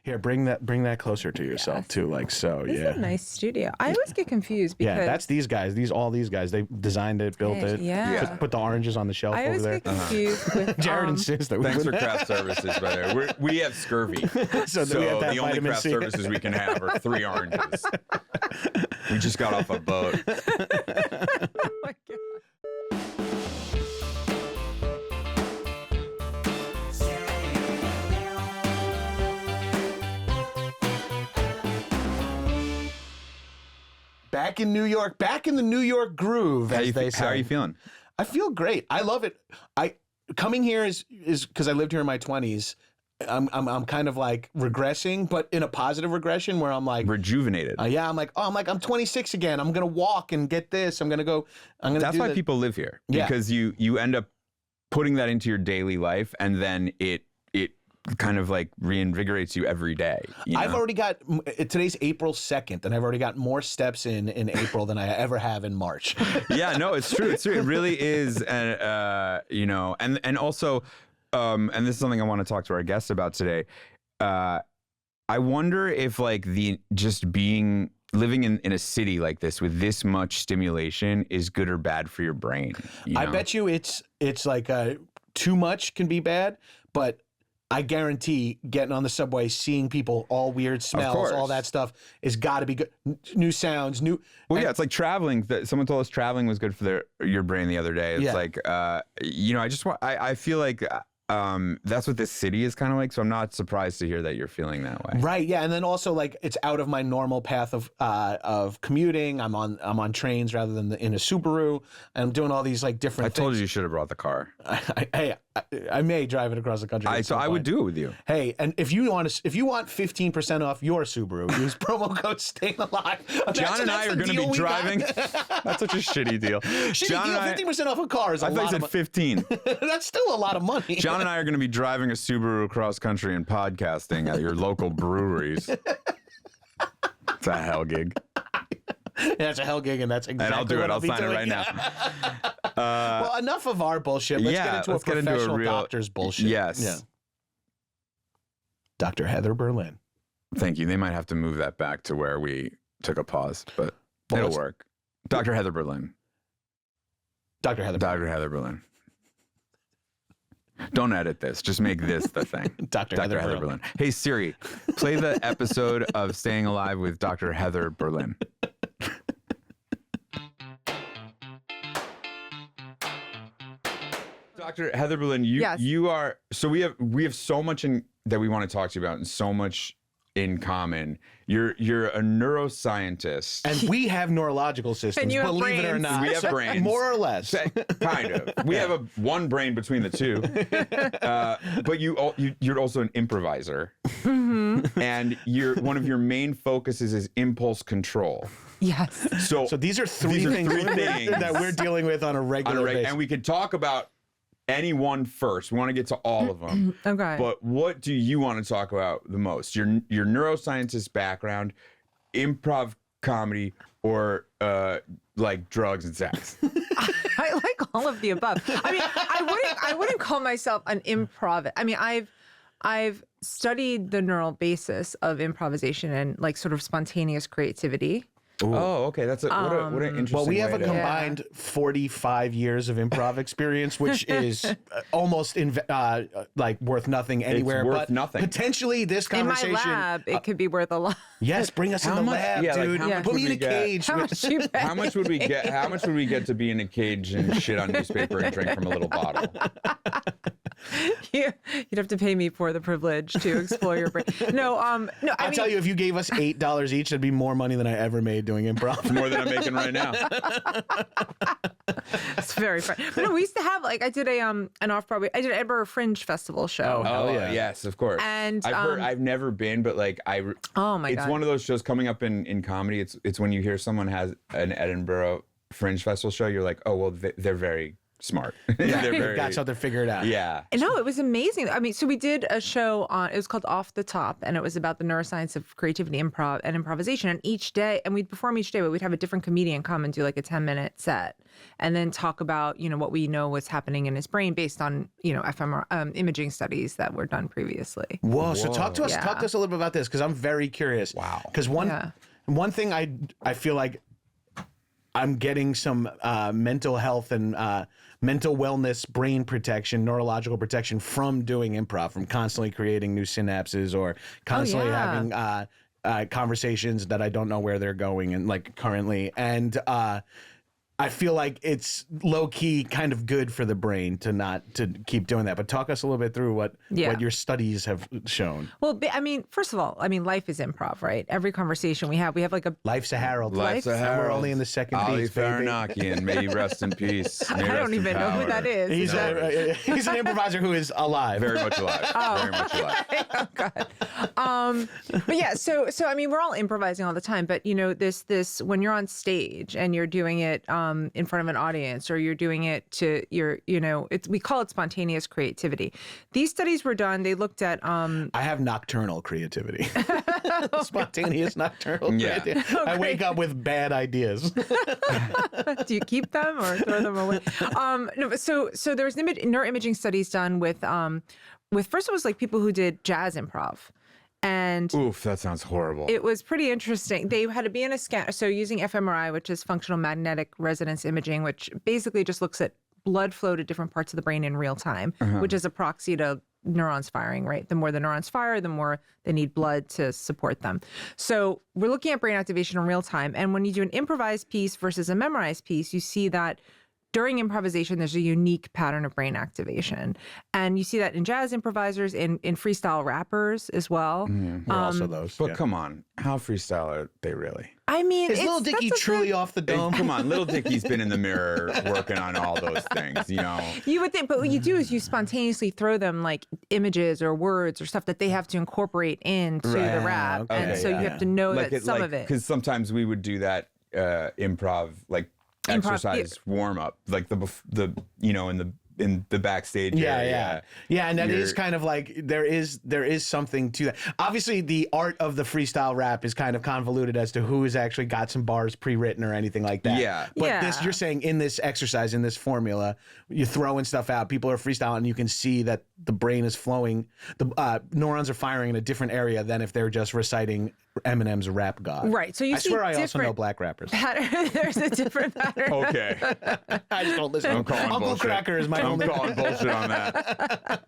Here, bring that closer to yourself too. Like so, This is a nice studio. I always get confused because that's these guys. All these guys. They designed it, built it. Yeah. Put the oranges on the shelf over there. I always get confused with Jared insists that we Thanks for craft services, by the way. We have scurvy, so we have that the only craft C. services we can have are 3 oranges. We just got off a boat. Oh my God. Back in New York, back in the New York groove, as they say. How are you feeling? I feel great. I love it. Coming here is because I lived here in my 20s. I'm kind of like regressing, but in a positive regression where I'm like rejuvenated. I'm 26 again. I'm gonna walk and get this. That's why people live here, because you end up putting that into your daily life, and then it kind of like reinvigorates you every day. You know? I've already got, today's April 2nd, and I've already got more steps in April than I ever have in March. Yeah, no, it's true. It's true. It really is. And, and also, and this is something I want to talk to our guests about today. I wonder if like living in a city like this with this much stimulation is good or bad for your brain. I bet you it's like too much can be bad, but I guarantee getting on the subway, seeing people, all weird smells, all that stuff is got to be good. New sounds, it's like traveling. Someone told us traveling was good for your brain the other day. It's like, I feel like that's what this city is kind of like. So I'm not surprised to hear that you're feeling that way. Right. Yeah. And then also like it's out of my normal path of commuting. I'm on trains rather than in a Subaru. And I'm doing all these like different things. I told you should have brought the car. I may drive it across the country. So I would do it with you. Hey, and if you want 15% off your Subaru, use promo code Staying Alive. John and I are going to be driving. That's such a shitty deal. Shitty deal. 15% off a car is a lot. I thought you said 15. That's still a lot of money. John and I are going to be driving a Subaru across country and podcasting at your local breweries. It's a hell gig. Yeah, it's a hell gig, and that's exactly and I'll do what it. I'll sign doing. it right now. Well, enough of our bullshit. Let's get into a professional doctor's bullshit. Yes. Yeah. Dr. Heather Berlin. Thank you. They might have to move that back to where we took a pause, but it'll work. Dr. Heather Berlin. Dr. Heather Berlin. Don't edit this. Just make this the thing. Dr. Heather Berlin. Hey, Siri, play the episode of Staying Alive with Dr. Heather Berlin. Dr. Heather Berlin, you are, so we have so much that we want to talk to you about and so much in common. You're a neuroscientist. And we have neurological systems, believe it or not. We have brains. More or less. Kind of. We have one brain between the two. But you're also an improviser. Mm-hmm. And one of your main focuses is impulse control. Yes. So these are three things that we're dealing with on a regular basis. And we could talk about any one first. We want to get to all of them. Okay. But what do you want to talk about the most? Your neuroscientist background, improv comedy, or like drugs and sex? I like all of the above. I mean, I wouldn't call myself an improv. I mean, I've studied the neural basis of improvisation and like sort of spontaneous creativity. Ooh. Oh, okay. That's what an interesting. Well, we have a to... combined 45 years of improv experience, which is almost like worth nothing anywhere. It's worth but nothing. Potentially, this conversation in my lab, it could be worth a lot. Yes, bring us in the lab, dude. Like put me in a cage. How much would we get? How much would we get to be in a cage and shit on newspaper and drink from a little bottle? You'd have to pay me for the privilege to explore your brain. No. I'll tell you, if you gave us $8 each, that'd be more money than I ever made doing improv. More than I'm making right now. It's very fun. But no, we used to have I did an off-Broadway. I did an Edinburgh Fringe Festival show. Oh yeah, yes, of course. And I've never been, but like oh my God, it's one of those shows coming up in comedy. It's when you hear someone has an Edinburgh Fringe Festival show, you're like, oh well, they're very smart. They've got something figured out. Yeah. No, it was amazing. I mean, so we did a show it was called Off the Top, and it was about the neuroscience of creativity, improv, and improvisation. And each day, and we'd perform each day, but we'd have a different comedian come and do like a 10-minute set, and then talk about, what we know was happening in his brain based on, fMRI imaging studies that were done previously. Whoa. So talk to us a little bit about this, because I'm very curious. Wow. Because one thing I feel like I'm getting some mental health and mental wellness, brain protection, neurological protection from doing improv, from constantly creating new synapses or constantly having conversations that I don't know where they're going and like currently. And I feel like it's low key kind of good for the brain to keep doing that. But talk us a little bit through what your studies have shown. Well, I mean, first of all, life is improv, right? Every conversation we have like a... Life's a Harold. Life's a Harold. We're only in the second Ali piece, baby. Faranakian, may he rest in peace. I don't even know who that is. He's an improviser who is alive. Very much alive. Very much alive. Oh God. But yeah, so I mean, we're all improvising all the time, but this when you're on stage and you're doing it in front of an audience, or you're doing it to we call it spontaneous creativity. These studies were done. They looked at I have nocturnal creativity. Spontaneous nocturnal creativity. Oh, I wake up with bad ideas. Do you keep them or throw them away? No, so there's neuroimaging studies done with first it was like people who did jazz improv. And oof, that sounds horrible. It was pretty interesting. They had to be in a scan, so using fMRI, which is functional magnetic resonance imaging, which basically just looks at blood flow to different parts of the brain in real time, which is a proxy to neurons firing, right? The more the neurons fire, the more they need blood to support them. So we're looking at brain activation in real time. And when you do an improvised piece versus a memorized piece, you see that during improvisation, there's a unique pattern of brain activation. And you see that in jazz improvisers, in freestyle rappers as well. We're also those. But come on, how freestyle are they really? I mean, is Lil Dicky truly off the dome? Come on, Lil Dicky's been in the mirror working on all those things, You would think, but what you do is you spontaneously throw them like images or words or stuff that they have to incorporate into the rap. Okay, and so you have to know that some of it. Because sometimes we would do that improv, like exercise warm up, like in the backstage area. Yeah, and that is kind of like there is something to that. Obviously, the art of the freestyle rap is kind of convoluted as to who has actually got some bars pre-written or anything like that. Yeah. But this, you're saying in this exercise, in this formula, you're throwing stuff out, people are freestyling, and you can see that the brain is flowing, the neurons are firing in a different area than if they're just reciting Eminem's Rap God. Right. So you see swear I also know black rappers. There's a different pattern. Okay. I just don't listen. I'm calling Uncle bullshit. Cracker is my I'm only. calling bullshit on that.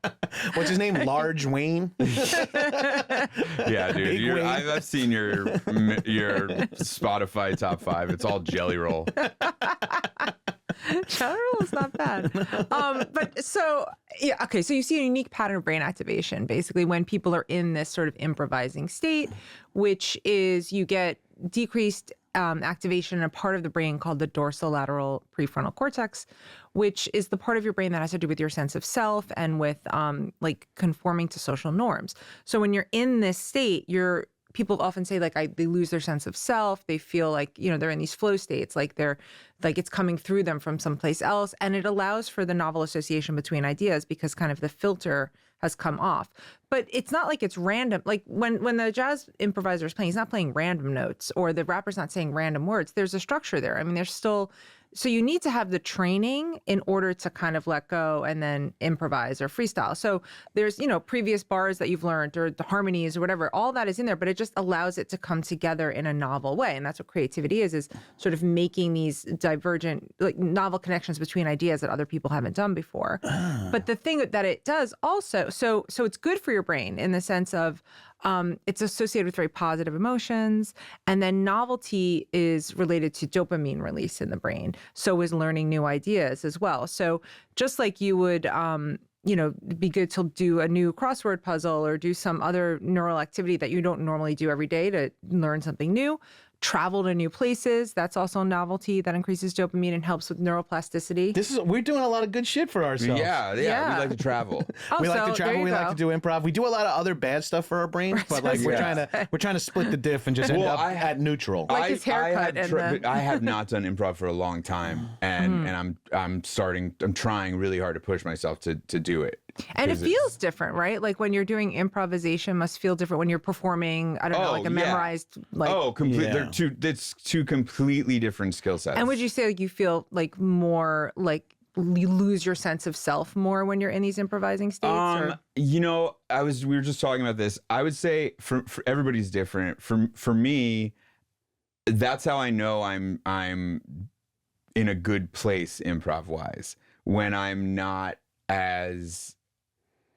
What's his name? Large Wayne. Yeah, dude. I've seen your Spotify top 5. It's all Jelly Roll. Jelly Roll is not bad. But so okay. So you see a unique pattern of brain activation, basically when people are in this sort of improvising state, which is you get decreased activation in a part of the brain called the dorsolateral prefrontal cortex, which is the part of your brain that has to do with your sense of self and with like conforming to social norms. So when you're in this state, people often say they lose their sense of self. They feel like, they're in these flow states, like it's coming through them from someplace else. And it allows for the novel association between ideas because kind of the filter has come off. But it's not like it's random. Like when the jazz improviser is playing, he's not playing random notes, or the rapper's not saying random words. There's a structure there. I mean, there's still... So you need to have the training in order to kind of let go and then improvise or freestyle. So there's, previous bars that you've learned or the harmonies or whatever, all that is in there, but it just allows it to come together in a novel way. And that's what creativity is sort of making these divergent, like novel connections between ideas that other people haven't done before. But the thing that it does also, so it's good for your brain in the sense of, it's associated with very positive emotions. And then novelty is related to dopamine release in the brain. So is learning new ideas as well. So just like you would, be good to do a new crossword puzzle or do some other neural activity that you don't normally do every day to learn something new. travel to new places. That's also a novelty that increases dopamine and helps with neuroplasticity. We're doing a lot of good shit for ourselves. Yeah, we like to travel. We like to travel. We like to do improv. We do a lot of other bad stuff for our brains, but like we're trying to split the diff and just end up at neutral. Like his haircut. I have not done improv for a long time, and I'm trying really hard to push myself to do it. And it feels different, right? Like when you're doing improvisation, must feel different when you're performing. I don't know, like a memorized. Like, completely. It's two completely different skill sets. And would you say like you feel like more like you lose your sense of self more when you're in these improvising states? We were just talking about this. I would say for everybody's different. For me, that's how I know I'm in a good place improv wise, when I'm not as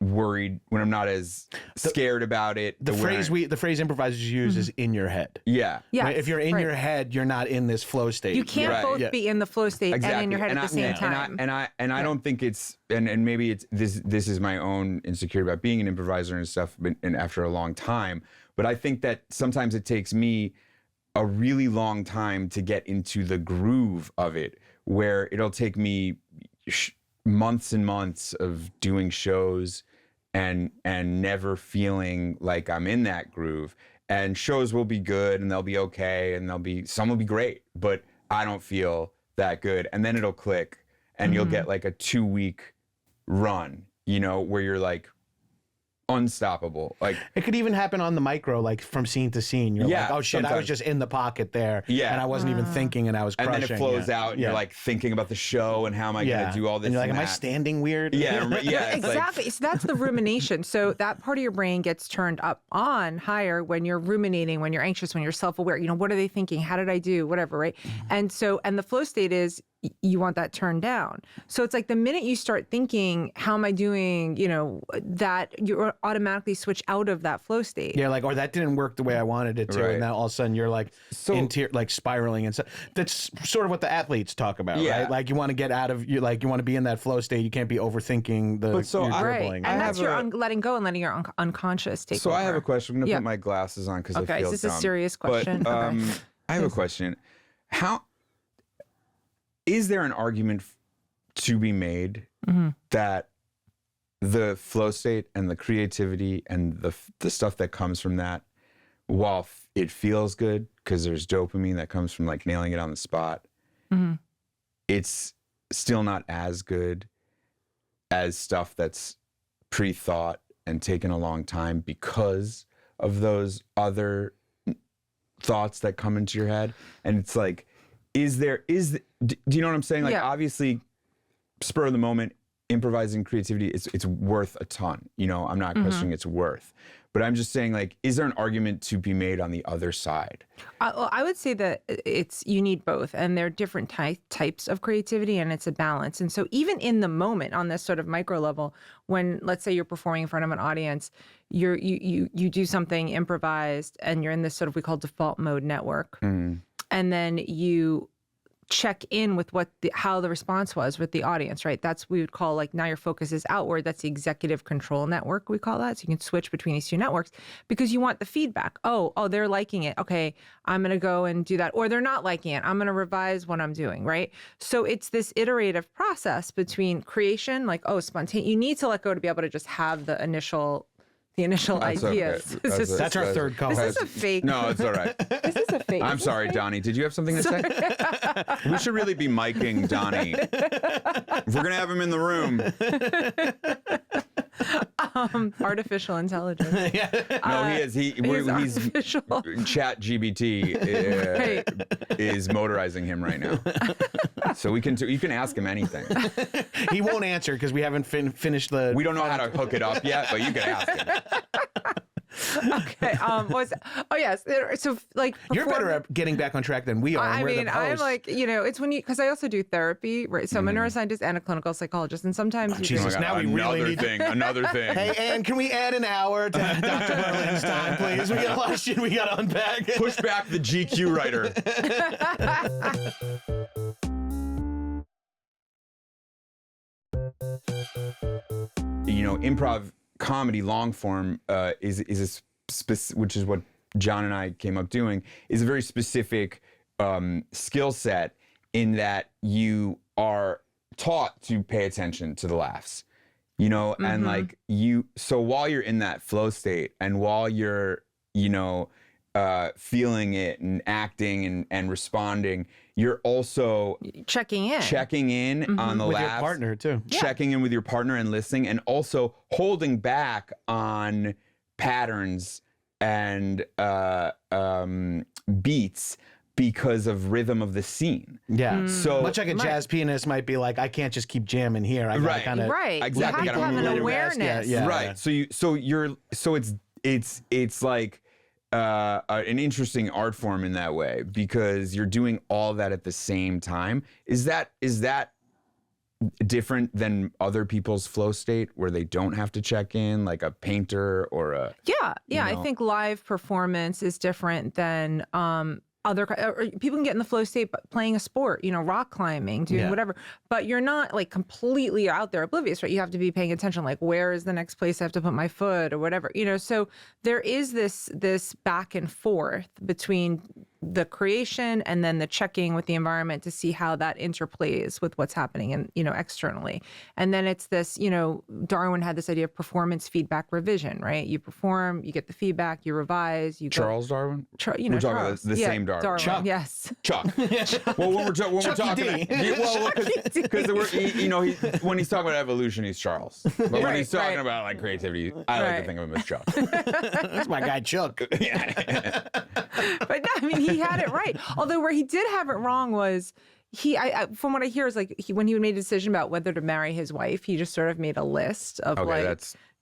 worried, when I'm not as scared about it. The phrase improvisers use is in your head. Yeah. Right? If you're in your head, you're not in this flow state. You can't both be in the flow state and in your head at the same time. I don't think it's, and maybe it's this is my own insecurity about being an improviser and stuff, and after a long time. But I think that sometimes it takes me a really long time to get into the groove of it, where it'll take me months and months of doing shows and never feeling like I'm in that groove. And shows will be good and they'll be okay and some will be great, but I don't feel that good. And then it'll click and you'll get like a 2-week run, where you're like unstoppable. Like it could even happen on the micro, like from scene to scene. You're like, oh shit, sometimes. I was just in the pocket there. Yeah. And I wasn't even thinking and I was crushing. And then it flows out and you're like thinking about the show and how am I going to do all this. And you're like, am I standing weird? Yeah. Exactly. So that's the rumination. So that part of your brain gets turned up on higher when you're ruminating, when you're anxious, when you're self-aware. What are they thinking? How did I do? Whatever, right? And the flow state is you want that turned down. So it's like the minute you start thinking, how am I doing, that you automatically switch out of that flow state. Yeah, like, or that didn't work the way I wanted it to. Right. And then all of a sudden you're like like spiraling and stuff. That's sort of what the athletes talk about, right? Like you want to get out of, you want to be in that flow state. You can't be overthinking your dribbling. And that's your letting go and letting your unconscious take over. So I have a question. I'm going to put my glasses on because I feel is this a serious question? But, I have a question. Is there an argument to be made that the flow state and the creativity and the stuff that comes from that, while it feels good because there's dopamine that comes from like nailing it on the spot, it's still not as good as stuff that's pre-thought and taken a long time because of those other thoughts that come into your head? And it's like, do you know what I'm saying? Like, obviously, spur of the moment, improvising creativity, it's worth a ton. I'm not questioning its worth. But I'm just saying, like, is there an argument to be made on the other side? Well, I would say that you need both, and there are different types of creativity, and it's a balance. And so even in the moment, on this sort of micro level, when, let's say, you're performing in front of an audience, you do something improvised, and you're in this sort of, we call default mode network. And then you check in with how the response was with the audience, right? That's we would call, like, now your focus is outward. That's the executive control network, we call that. So you can switch between these two networks because you want the feedback. Oh, they're liking it. Okay, I'm going to go and do that. Or they're not liking it. I'm going to revise what I'm doing, right? So it's this iterative process between creation, like, spontaneous. You need to let go to be able to just have the initial ideas. Okay. That's our third co-host. This is a fake. No, it's all right. This is a fake. I'm sorry, Donny. Did you have something to say? We should really be miking Donny. If we're going to have him in the room. Artificial intelligence. No, he is. He's artificial. Chat GBT is motorizing him right now. So you can ask him anything. He won't answer because we haven't finished the. We don't know how to hook it up yet, but you can ask him. Okay. Yes. So, like, you're better at getting back on track than we are. I mean, I'm like, it's when because I also do therapy, right? So I'm a neuroscientist and a clinical psychologist, and sometimes Jesus, now we really need another thing. Hey, Ann, can we add an hour to Dr. Berlin's time, please? We got a lot of shit we got to unpack. Push back the GQ writer. Improv comedy long form is which is what John and I came up doing is a very specific skill set in that you are taught to pay attention to the laughs, you know, and like so while you're in that flow state and while you're, you know, feeling it and acting and responding, you're also checking in on the with laughs, your partner too. checking in with your partner and listening, and also holding back on patterns and beats because of rhythm of the scene. Yeah. So much like a jazz pianist might be like, I can't just keep jamming here. I gotta kind of exactly. You have to have an awareness. Right. So it's like an interesting art form in that way because you're doing all that at the same time. Is that different than other people's flow state where they don't have to check in, like a painter or a I think live performance is different than people can get in the flow state playing a sport, you know, rock climbing, doing whatever, but you're not like completely out there oblivious, right? You have to be paying attention, like where is the next place I have to put my foot or whatever, you know. So there is this back and forth between the creation and then the checking with the environment to see how that interplays with what's happening and, you know, externally. And then it's this, you know, Darwin had this idea of performance feedback revision, right? You perform, you get the feedback, you revise, you Charles Darwin? You know, we're talking Charles. about the same Darwin. Chuck. Yes. Chuck. Well, when we're talking, because you know, when he's talking about evolution, he's Charles. But when he's talking about like creativity, I like to think of him as Chuck. That's my guy Chuck. But no, I mean, he had it right. Although where he did have it wrong was from what I hear is like when he made a decision about whether to marry his wife, he just sort of made a list of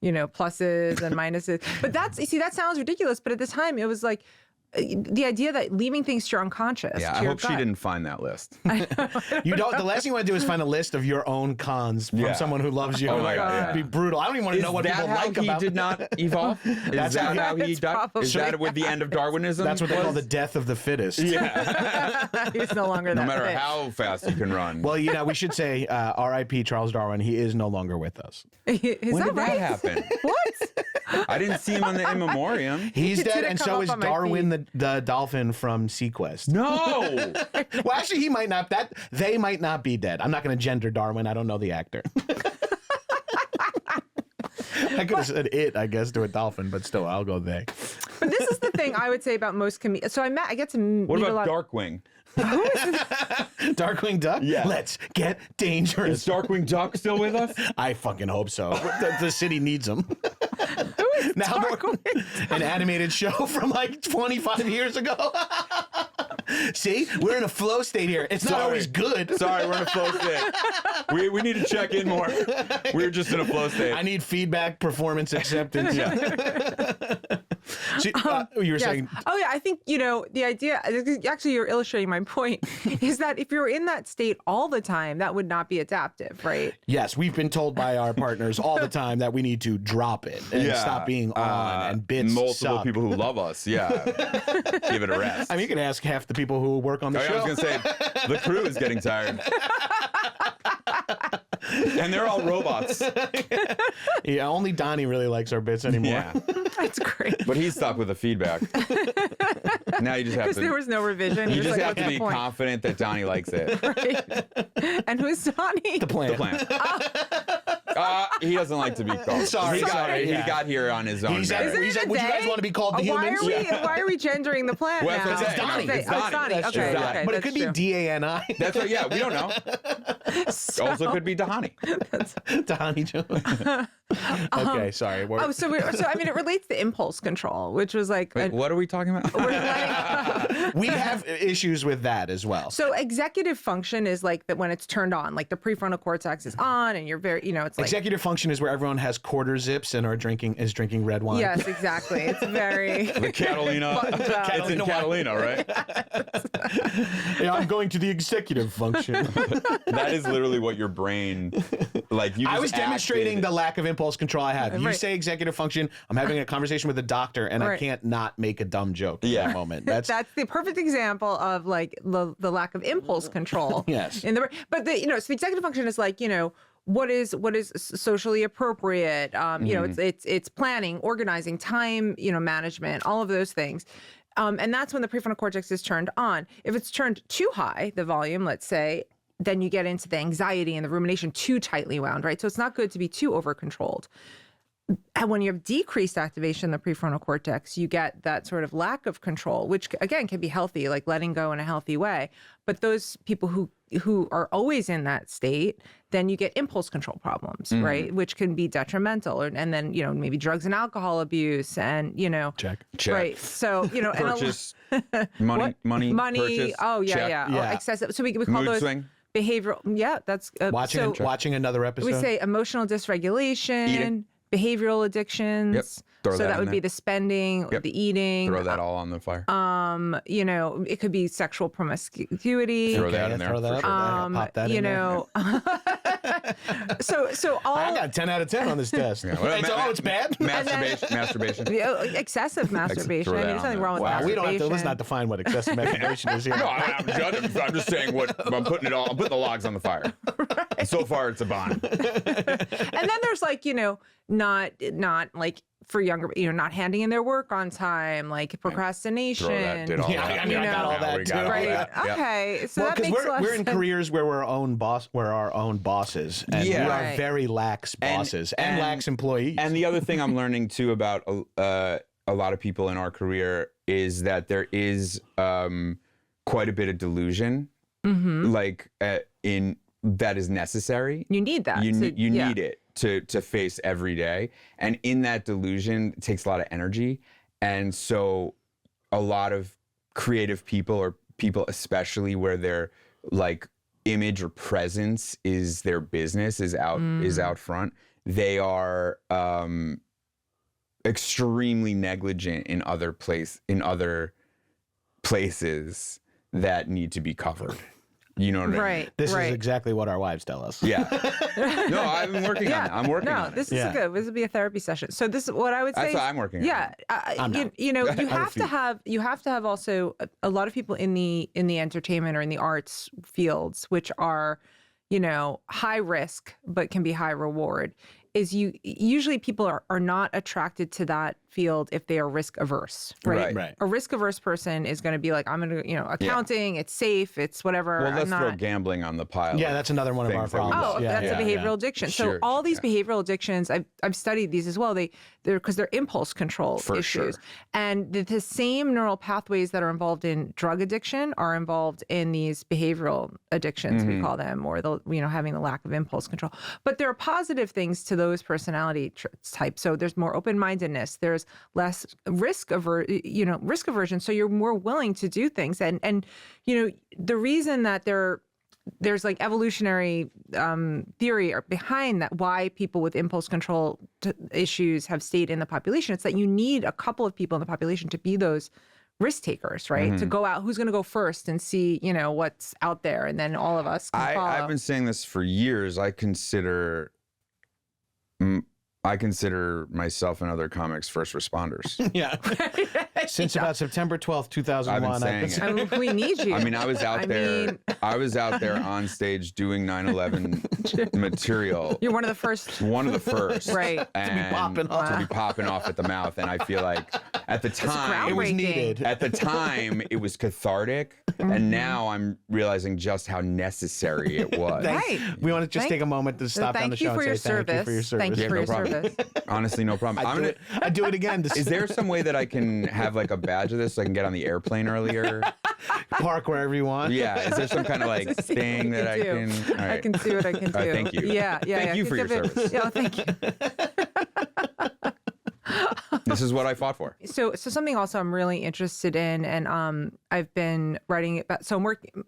you know, pluses and minuses. But that sounds ridiculous. But at the time, it was like the idea that leaving things to your unconscious. Yeah, I hope she didn't find that list. You don't. The last thing you want to do is find a list of your own cons from someone who loves you. Oh my God, be brutal. I don't even want to know what people like about. He did not evolve. Is that how he died? Is that with the end of Darwinism? That's what they call the death of the fittest. Yeah, he's no longer that. No matter fit. how fast you can run. Well, you know, we should say R.I.P. Charles Darwin. He is no longer with us. Is when that did right? that happen? What? I didn't see him on the in memoriam. He's dead, and so is Darwin the dolphin from Sequest. No. Well, actually, he might not. They might not be dead. I'm not going to gender Darwin. I don't know the actor. I could have said it, I guess, to a dolphin, but still, I'll go they. But this is the thing I would say about most comedians. So I get to meet What a about lot. Darkwing? Darkwing Duck? Yeah. Let's get dangerous. Is Darkwing Duck still with us? I fucking hope so. The city needs him. Who is Darkwing? An animated show from like 25 years ago. See, we're in a flow state here. It's not always good. Sorry, we're in a flow state. We need to check in more. We're just in a flow state. I need feedback, performance acceptance. See, you were saying. Oh yeah, I think, you know, the idea, actually you're illustrating my point, is that if you're in that state all the time, that would not be adaptive, right? Yes, we've been told by our partners all the time that we need to drop it and stop being on and bits multiple suck. people who love us, give it a rest. I mean, you can ask half the people who work on the show. I was going to say, the crew is getting tired. And they're all robots. Yeah, only Donnie really likes our bits anymore. Yeah. That's great. But he's stuck with the feedback. Now you just have to. Because there was no revision. You just like, have to be point? confident that Donnie likes it. Right. And who's Donnie? The Plant. The Plant. He doesn't like to be called. Sorry. He got here on his own. He said, would you guys want to be called the humans? Why are we gendering the Plant Well, now? it's Donnie. It's It's Donnie. That's Okay, true. okay, But it could be true. D-A-N-I. That's right. Yeah, we don't know. Also could be Donnie. Donnie Jones. Okay, sorry. So I mean, it relates to impulse control, which was like. Wait, what are we talking about? We have issues with that as well. So executive function is like that when it's turned on, like the prefrontal cortex is on, and you're very, you know, it's like executive function is where everyone has quarter zips and is drinking red wine. Yes, exactly. It's very The Catalina. It's in Catalina, right? Yeah, I'm going to the executive function. That is literally what your brain, like you. I was demonstrating the lack of impulse control I have. You Right. say executive function, I'm having a conversation with a doctor, and I Right. can't not make a dumb joke in that moment. That's the perfect example of like the lack of impulse control. Yes. But so the executive function is like, you know, what is socially appropriate. You know, it's planning, organizing, time, you know, management, all of those things. And that's when the prefrontal cortex is turned on. If it's turned too high, the volume, let's say, then you get into the anxiety and the rumination, too tightly wound, right? So it's not good to be too over-controlled. And when you have decreased activation in the prefrontal cortex, you get that sort of lack of control, which again can be healthy, like letting go in a healthy way. But those people who are always in that state, then you get impulse control problems, right? Which can be detrimental. And then, you know, maybe drugs and alcohol abuse and, you know. Check. Right. So, you know. Purchase. money. Purchase. Oh, yeah, check. yeah. Oh, excessive. So we call Mood those swing. behavioral. Yeah, that's. Watching another episode. We say emotional dysregulation. Eating. Behavioral addictions. Yep. So that would be the spending, the eating. Throw that all on the fire. You know, it could be sexual promiscuity. Throw that in there. Throw that for sure. Pop that you in know. so all I got 10 out of 10 on this test. It's bad. Masturbation. excessive masturbation. I mean, there's nothing wrong with masturbation. We don't have to. Let's not define what excessive masturbation is here. No, I'm just saying I'm putting the logs on the fire. Right. So far, it's a bond. And then there's like, you know, not like for younger, you know, not handing in their work on time, like procrastination. I got all that too. Right. Yeah. Okay. So that makes we're in careers where we're our own bosses, and we are very lax bosses and lax employees. And the other thing I'm learning too about a lot of people in our career is that there is quite a bit of delusion, like that is necessary. You need that. You need it to face every day. And in that delusion, it takes a lot of energy. And so a lot of creative people, or people especially where their like image or presence is their business, is out front, they are extremely negligent in other places that need to be covered. You know what I mean? Right. This is exactly what our wives tell us. Yeah. No, I've been working on it. I'm working on it. This is good. This would be a therapy session. So this is what I would say. That's what I'm working on. Yeah. You know, you have to have also a lot of people in the entertainment or in the arts fields, which are, you know, high risk but can be high reward. Is usually people are not attracted to that field if they are risk averse, right? A risk averse person is going to be like, I'm going to, you know, accounting, it's safe, it's whatever. Well, let's throw gambling on the pile. Yeah, that's another one of our problems. Oh, that's a behavioral addiction. So all these behavioral addictions, I've studied these as well. They're because they're impulse control issues. Sure. And the same neural pathways that are involved in drug addiction are involved in these behavioral addictions, we call them, or having the lack of impulse control. But there are positive things to those personality types. So there's more open-mindedness. There's less risk aversion. So you're more willing to do things. And you know, the reason that there's like evolutionary theory behind that, why people with impulse control issues have stayed in the population. It's that you need a couple of people in the population to be those risk takers, right? To go out, who's going to go first and see, you know, what's out there, and then all of us can follow. I've been saying this for years. I consider myself and other comics first responders. Yeah. Since about September 12th, 2001. I've been saying it. We need you. I mean, I was out there on stage doing 9/11 material. You're one of the first. Right. And to be popping off at the mouth. And I feel like at the time, it was needed. At the time, it was cathartic. And now I'm realizing just how necessary it was. We want to just take a moment to stop down the show and say thank you for your service. Thank you for your service. Honestly, no problem. I'd do it again. Is there some way that I can have like a badge of this so I can get on the airplane earlier? Park wherever you want. Yeah. Is there some kind of like thing that I can? All right. I can see what I can do. Thank you. Yeah. Thank you for your service. Yeah, thank you. This is what I fought for. So something also I'm really interested in, and I've been writing about. So I'm working.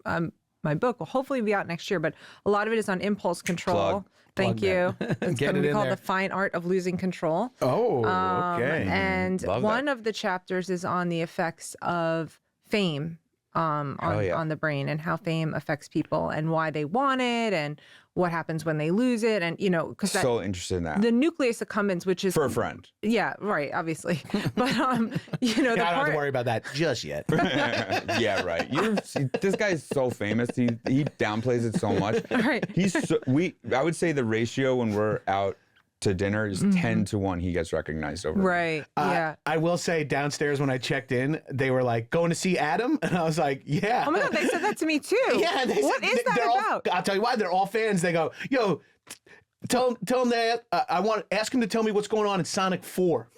My book will hopefully be out next year, but a lot of it is on impulse control. Thank you. It's going to be called The Fine Art of Losing Control. Oh, okay. And one of the chapters is on the effects of fame on the brain and how fame affects people and why they want it and what happens when they lose it. And, because so interested in that. The nucleus accumbens, which is for a friend. Yeah, right. Obviously. But, I don't have to worry about that just yet. Yeah, right. This guy is so famous. He downplays it so much. Right. I would say the ratio when we're out to dinner is 10 to 1 he gets recognized over. Right. Yeah. I will say downstairs when I checked in, they were like, going to see Adam? And I was like, yeah. Oh my God, they said that to me too. Yeah. What is that about? I'll tell you why. They're all fans. They go, yo, tell him that ask him to tell me what's going on in Sonic 4.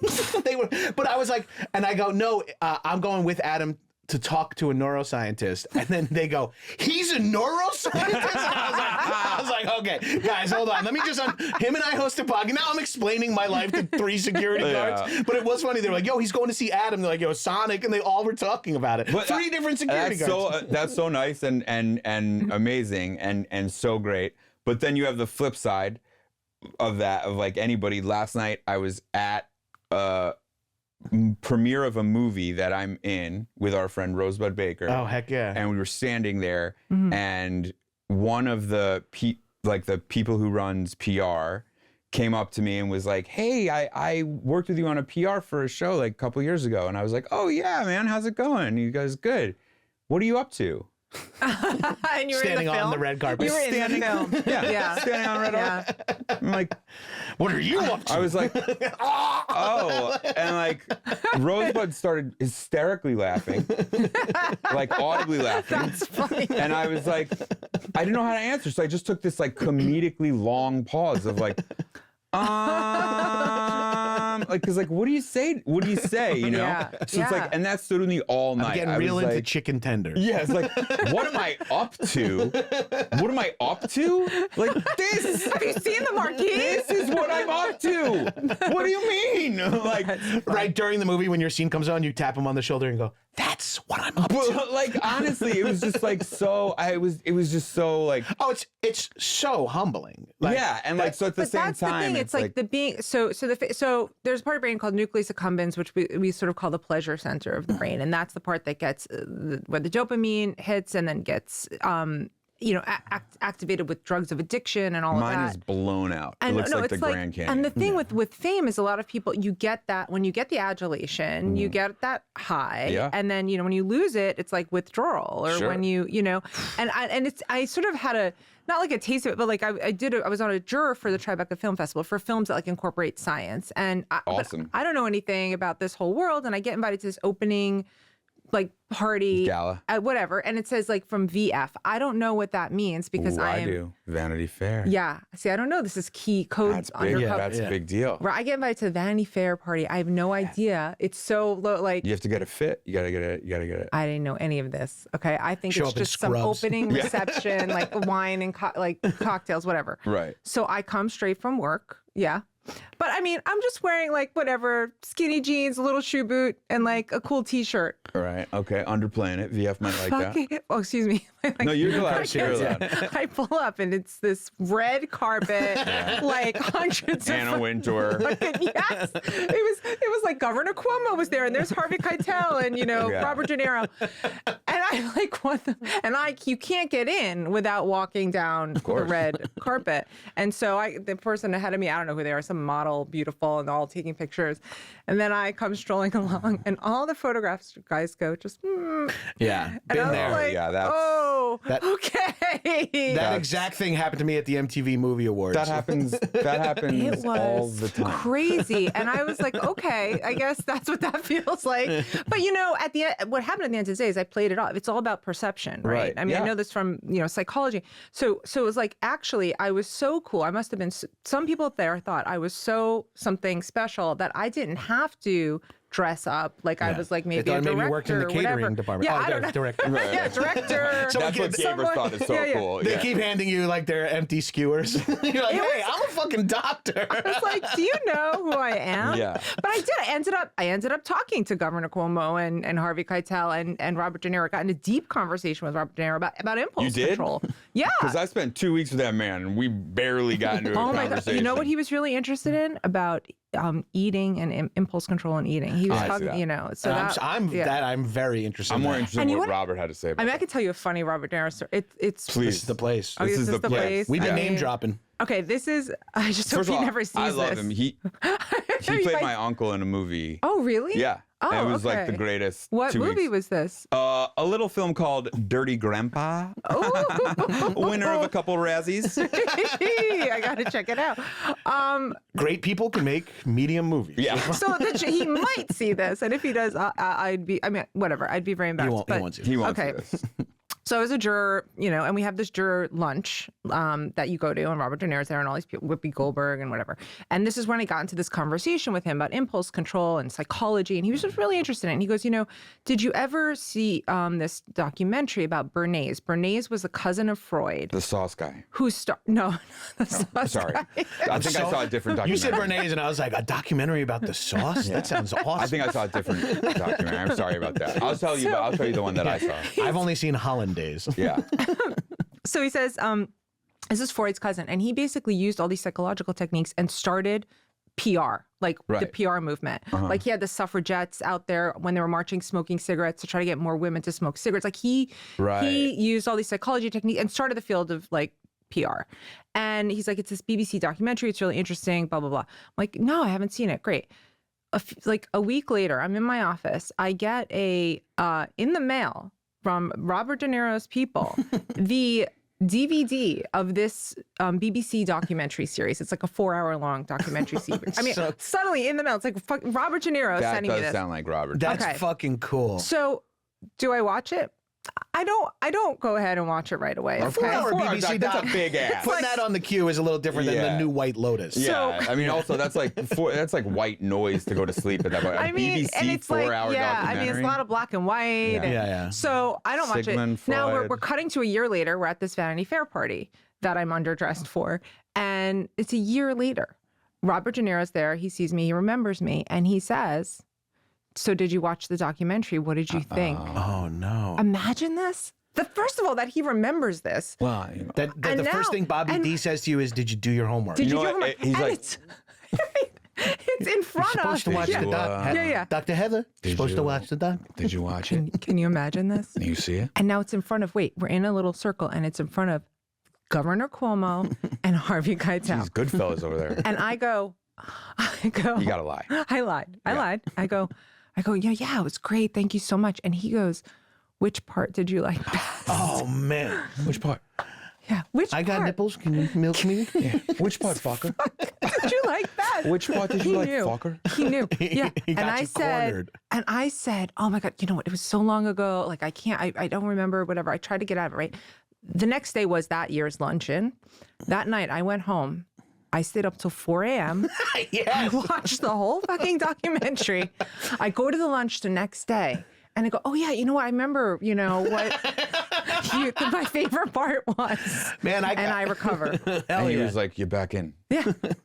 But I was like, and I go, no, I'm going with Adam to talk to a neuroscientist. And then they go, he's a neuroscientist? I was like, okay, guys, hold on. Let me just, him and I host a podcast. Now I'm explaining my life to 3 security guards. But it was funny. They were like, yo, he's going to see Adam. They're like, yo, Sonic. And they all were talking about it. But 3 different security guards. That's so nice and amazing and so great. But then you have the flip side of that, of like anybody. Last night I was at premiere of a movie that I'm in with our friend Rosebud Baker. Oh, heck yeah. And we were standing there and one of the people who runs PR came up to me and was like, hey, I worked with you on a PR for a show like a couple years ago. And I was like, oh yeah, man, how's it going? And he goes, good. What are you up to? And you were standing in the film? on the red carpet. You were in the film. Yeah. Standing on red carpet. I'm like, what are you up to? I was like, oh. And like, Rosebud started hysterically laughing, like audibly laughing. That's funny. And I was like, I didn't know how to answer. So I just took this like comedically long pause of like, like, cause like, what do you say? What do you say? You know? Yeah. So it's like, and that stood with me all night. I'm getting real into chicken tenders. Yeah, it's like, what am I up to? What am I up to? Like this. Have you seen the marquee? This is what I'm up to. What do you mean? Like, right during the movie when your scene comes on, you tap him on the shoulder and go, that's what I'm up to. Like, honestly, it was just like so. It was just so like. Oh, it's so humbling. Like, yeah, and like so at the same that's time, the thing. It's like the being. So there's a part of the brain called nucleus accumbens, which we sort of call the pleasure center of the brain, and that's the part that gets where the dopamine hits and then gets activated with drugs of addiction and all of that. Mine is blown out. And it looks like the Grand Canyon. And the thing with fame is a lot of people, you get that when you get the adulation, you get that high, and then when you lose it, it's like withdrawal, or when I sort of had a not like a taste of it, but like I was on a juror for the Tribeca Film Festival for films that like incorporate science, and awesome. I don't know anything about this whole world, and I get invited to this opening like party gala, whatever, and it says like from VF. I don't know what that means because I do Vanity Fair. Yeah, see, I don't know. This is key code. That's big. Yeah, that's a big deal. Right, I get invited to the Vanity Fair party. I have no idea. It's so low. Like you have to get a fit. You gotta get it. I didn't know any of this. Okay, I think Show it's just some opening reception, like wine and like cocktails, whatever. Right. So I come straight from work. Yeah. But I mean, I'm just wearing like whatever, skinny jeans, a little shoe boot, and like a cool T-shirt. All right. Okay. Underplaying it. VF might like that. Oh, excuse me. No, you're allowed. You're allowed. I pull up and it's this red carpet, like hundreds Anna of Wintour. Yes, it was like Governor Cuomo was there, and there's Harvey Keitel and Robert De Niro, and I like you can't get in without walking down the red carpet, and so the person ahead of me, I don't know who they are, some model, beautiful, and they're all taking pictures, and then I come strolling along, and all the photographs guys go just yeah, and been there. Like, yeah, that's okay. That exact thing happened to me at the MTV Movie Awards. That happens. It was all the time. Crazy, and I was like, okay, I guess that's what that feels like. But at the end, what happened at the end of the day is I played it off. It's all about perception, right? I mean, I know this from psychology. So it was like, actually, I was so cool. I must have been. Some people there thought I was so something special that I didn't have to dress up like I was like maybe a director. Maybe you worked in the catering department. Yeah, I don't know. Director. Right. Yeah, director. That's what Gabrus thought is so cool. They keep handing you like their empty skewers. You're like, hey, I'm a fucking doctor. I was like, do you know who I am? Yeah. But I did. I ended up talking to Governor Cuomo and Harvey Keitel and Robert De Niro. Got in a deep conversation with Robert De Niro about impulse control. Yeah. Because I spent 2 weeks with that man and we barely got into a conversation. God. You know what he was really interested in? About eating and impulse control and eating. He was talking, so I'm very interested. I'm in more that. interested in what Robert had to say about I could tell you a funny Robert De Niro story. It's Please. This is the place. this is the place. We've been name dropping. Okay, this is. I just hope First of he all, never sees this. I love him. He played my uncle in a movie. Oh, really? Yeah. Oh, and it was like the okay. greatest. What 2 movie weeks. was this? A little film called Dirty Grandpa. Oh, Winner of a couple Razzies. I gotta check it out. Great people can make medium movies. Yeah. So he might see this, and if he does, I'd be. I mean, whatever. I'd be very embarrassed. He won't see it. He won't Okay. see this. So as a juror, and we have this juror lunch that you go to, and Robert De Niro's there, and all these people, Whoopi Goldberg and whatever. And this is when I got into this conversation with him about impulse control and psychology, and he was just really interested in it. And he goes, did you ever see this documentary about Bernays? Bernays was a cousin of Freud. The Sauce Guy. Who No, the Sauce Sorry. Guy. I think I saw a different documentary. You said Bernays, and I was like, a documentary about the sauce? That sounds awesome. I think I saw a different documentary. I'm sorry about that. I'll tell you the one that I saw. I've only seen Hollandaise. Yeah. So he says, this is Freud's cousin, and he basically used all these psychological techniques and started PR, like the PR movement. Like he had the suffragettes out there when they were marching, smoking cigarettes to try to get more women to smoke cigarettes. Like he used all these psychology techniques and started the field of like PR. And he's like, it's this BBC documentary. It's really interesting, blah, blah, blah. I'm like, no, I haven't seen it. Great. Like a week later, I'm in my office. I get in the mail from Robert De Niro's people, the DVD of this BBC documentary series. It's like a 4-hour-long documentary series. I mean, suddenly in the mail, it's like Robert De Niro sending me this. That does sound like Robert. That's fucking cool. So, do I watch it? I don't go ahead and watch it right away. A 4-hour BBC That's doc. a big ass. Putting that on the queue is a little different than the new White Lotus. Yeah, I mean, also that's like white noise to go to sleep at that point. I mean, BBC and it's 4-hour like, documentary. I mean, it's a lot of black and white. Yeah. So I don't watch Sigmund it. Now Freud. we're cutting to a year later. We're at this Vanity Fair party that I'm underdressed for, and it's a year later. Robert De Niro's there. He sees me. He remembers me, and he says, "So did you watch the documentary? What did you think?" Oh no! Imagine this. First of all, that he remembers this. Well, The first thing Bobby D says to you is, "Did you do your homework?" Did you do know your what? homework? He's And like- it's in front of. Supposed to watch the doc. Yeah. Dr. Heather, you're supposed to watch the doc. Did you watch it? Can you imagine this? You see it? And now it's in front of. We're in a little circle, and it's in front of Governor Cuomo and Harvey Keitel. These good fellas over there. And I go. You gotta lie. I lied. I go, yeah, it was great. Thank you so much. And he goes, which part did you like best? Oh man, Which part? Yeah, which I got part nipples. Can you milk me? Yeah. Which part, fucker? did you like best? Which part did you like, fucker? He knew. Yeah. He got and you cornered. I said, oh my God, you know what? It was so long ago. Like I don't remember, whatever. I tried to get out of it, right? The next day was that year's luncheon. That night I went home. I stayed up till 4 a.m. I watched the whole fucking documentary. I go to the lunch the next day and I go, oh yeah, you know what? I remember, what my favorite part was. Man, I recover. And he was like, "You're back in." Yeah.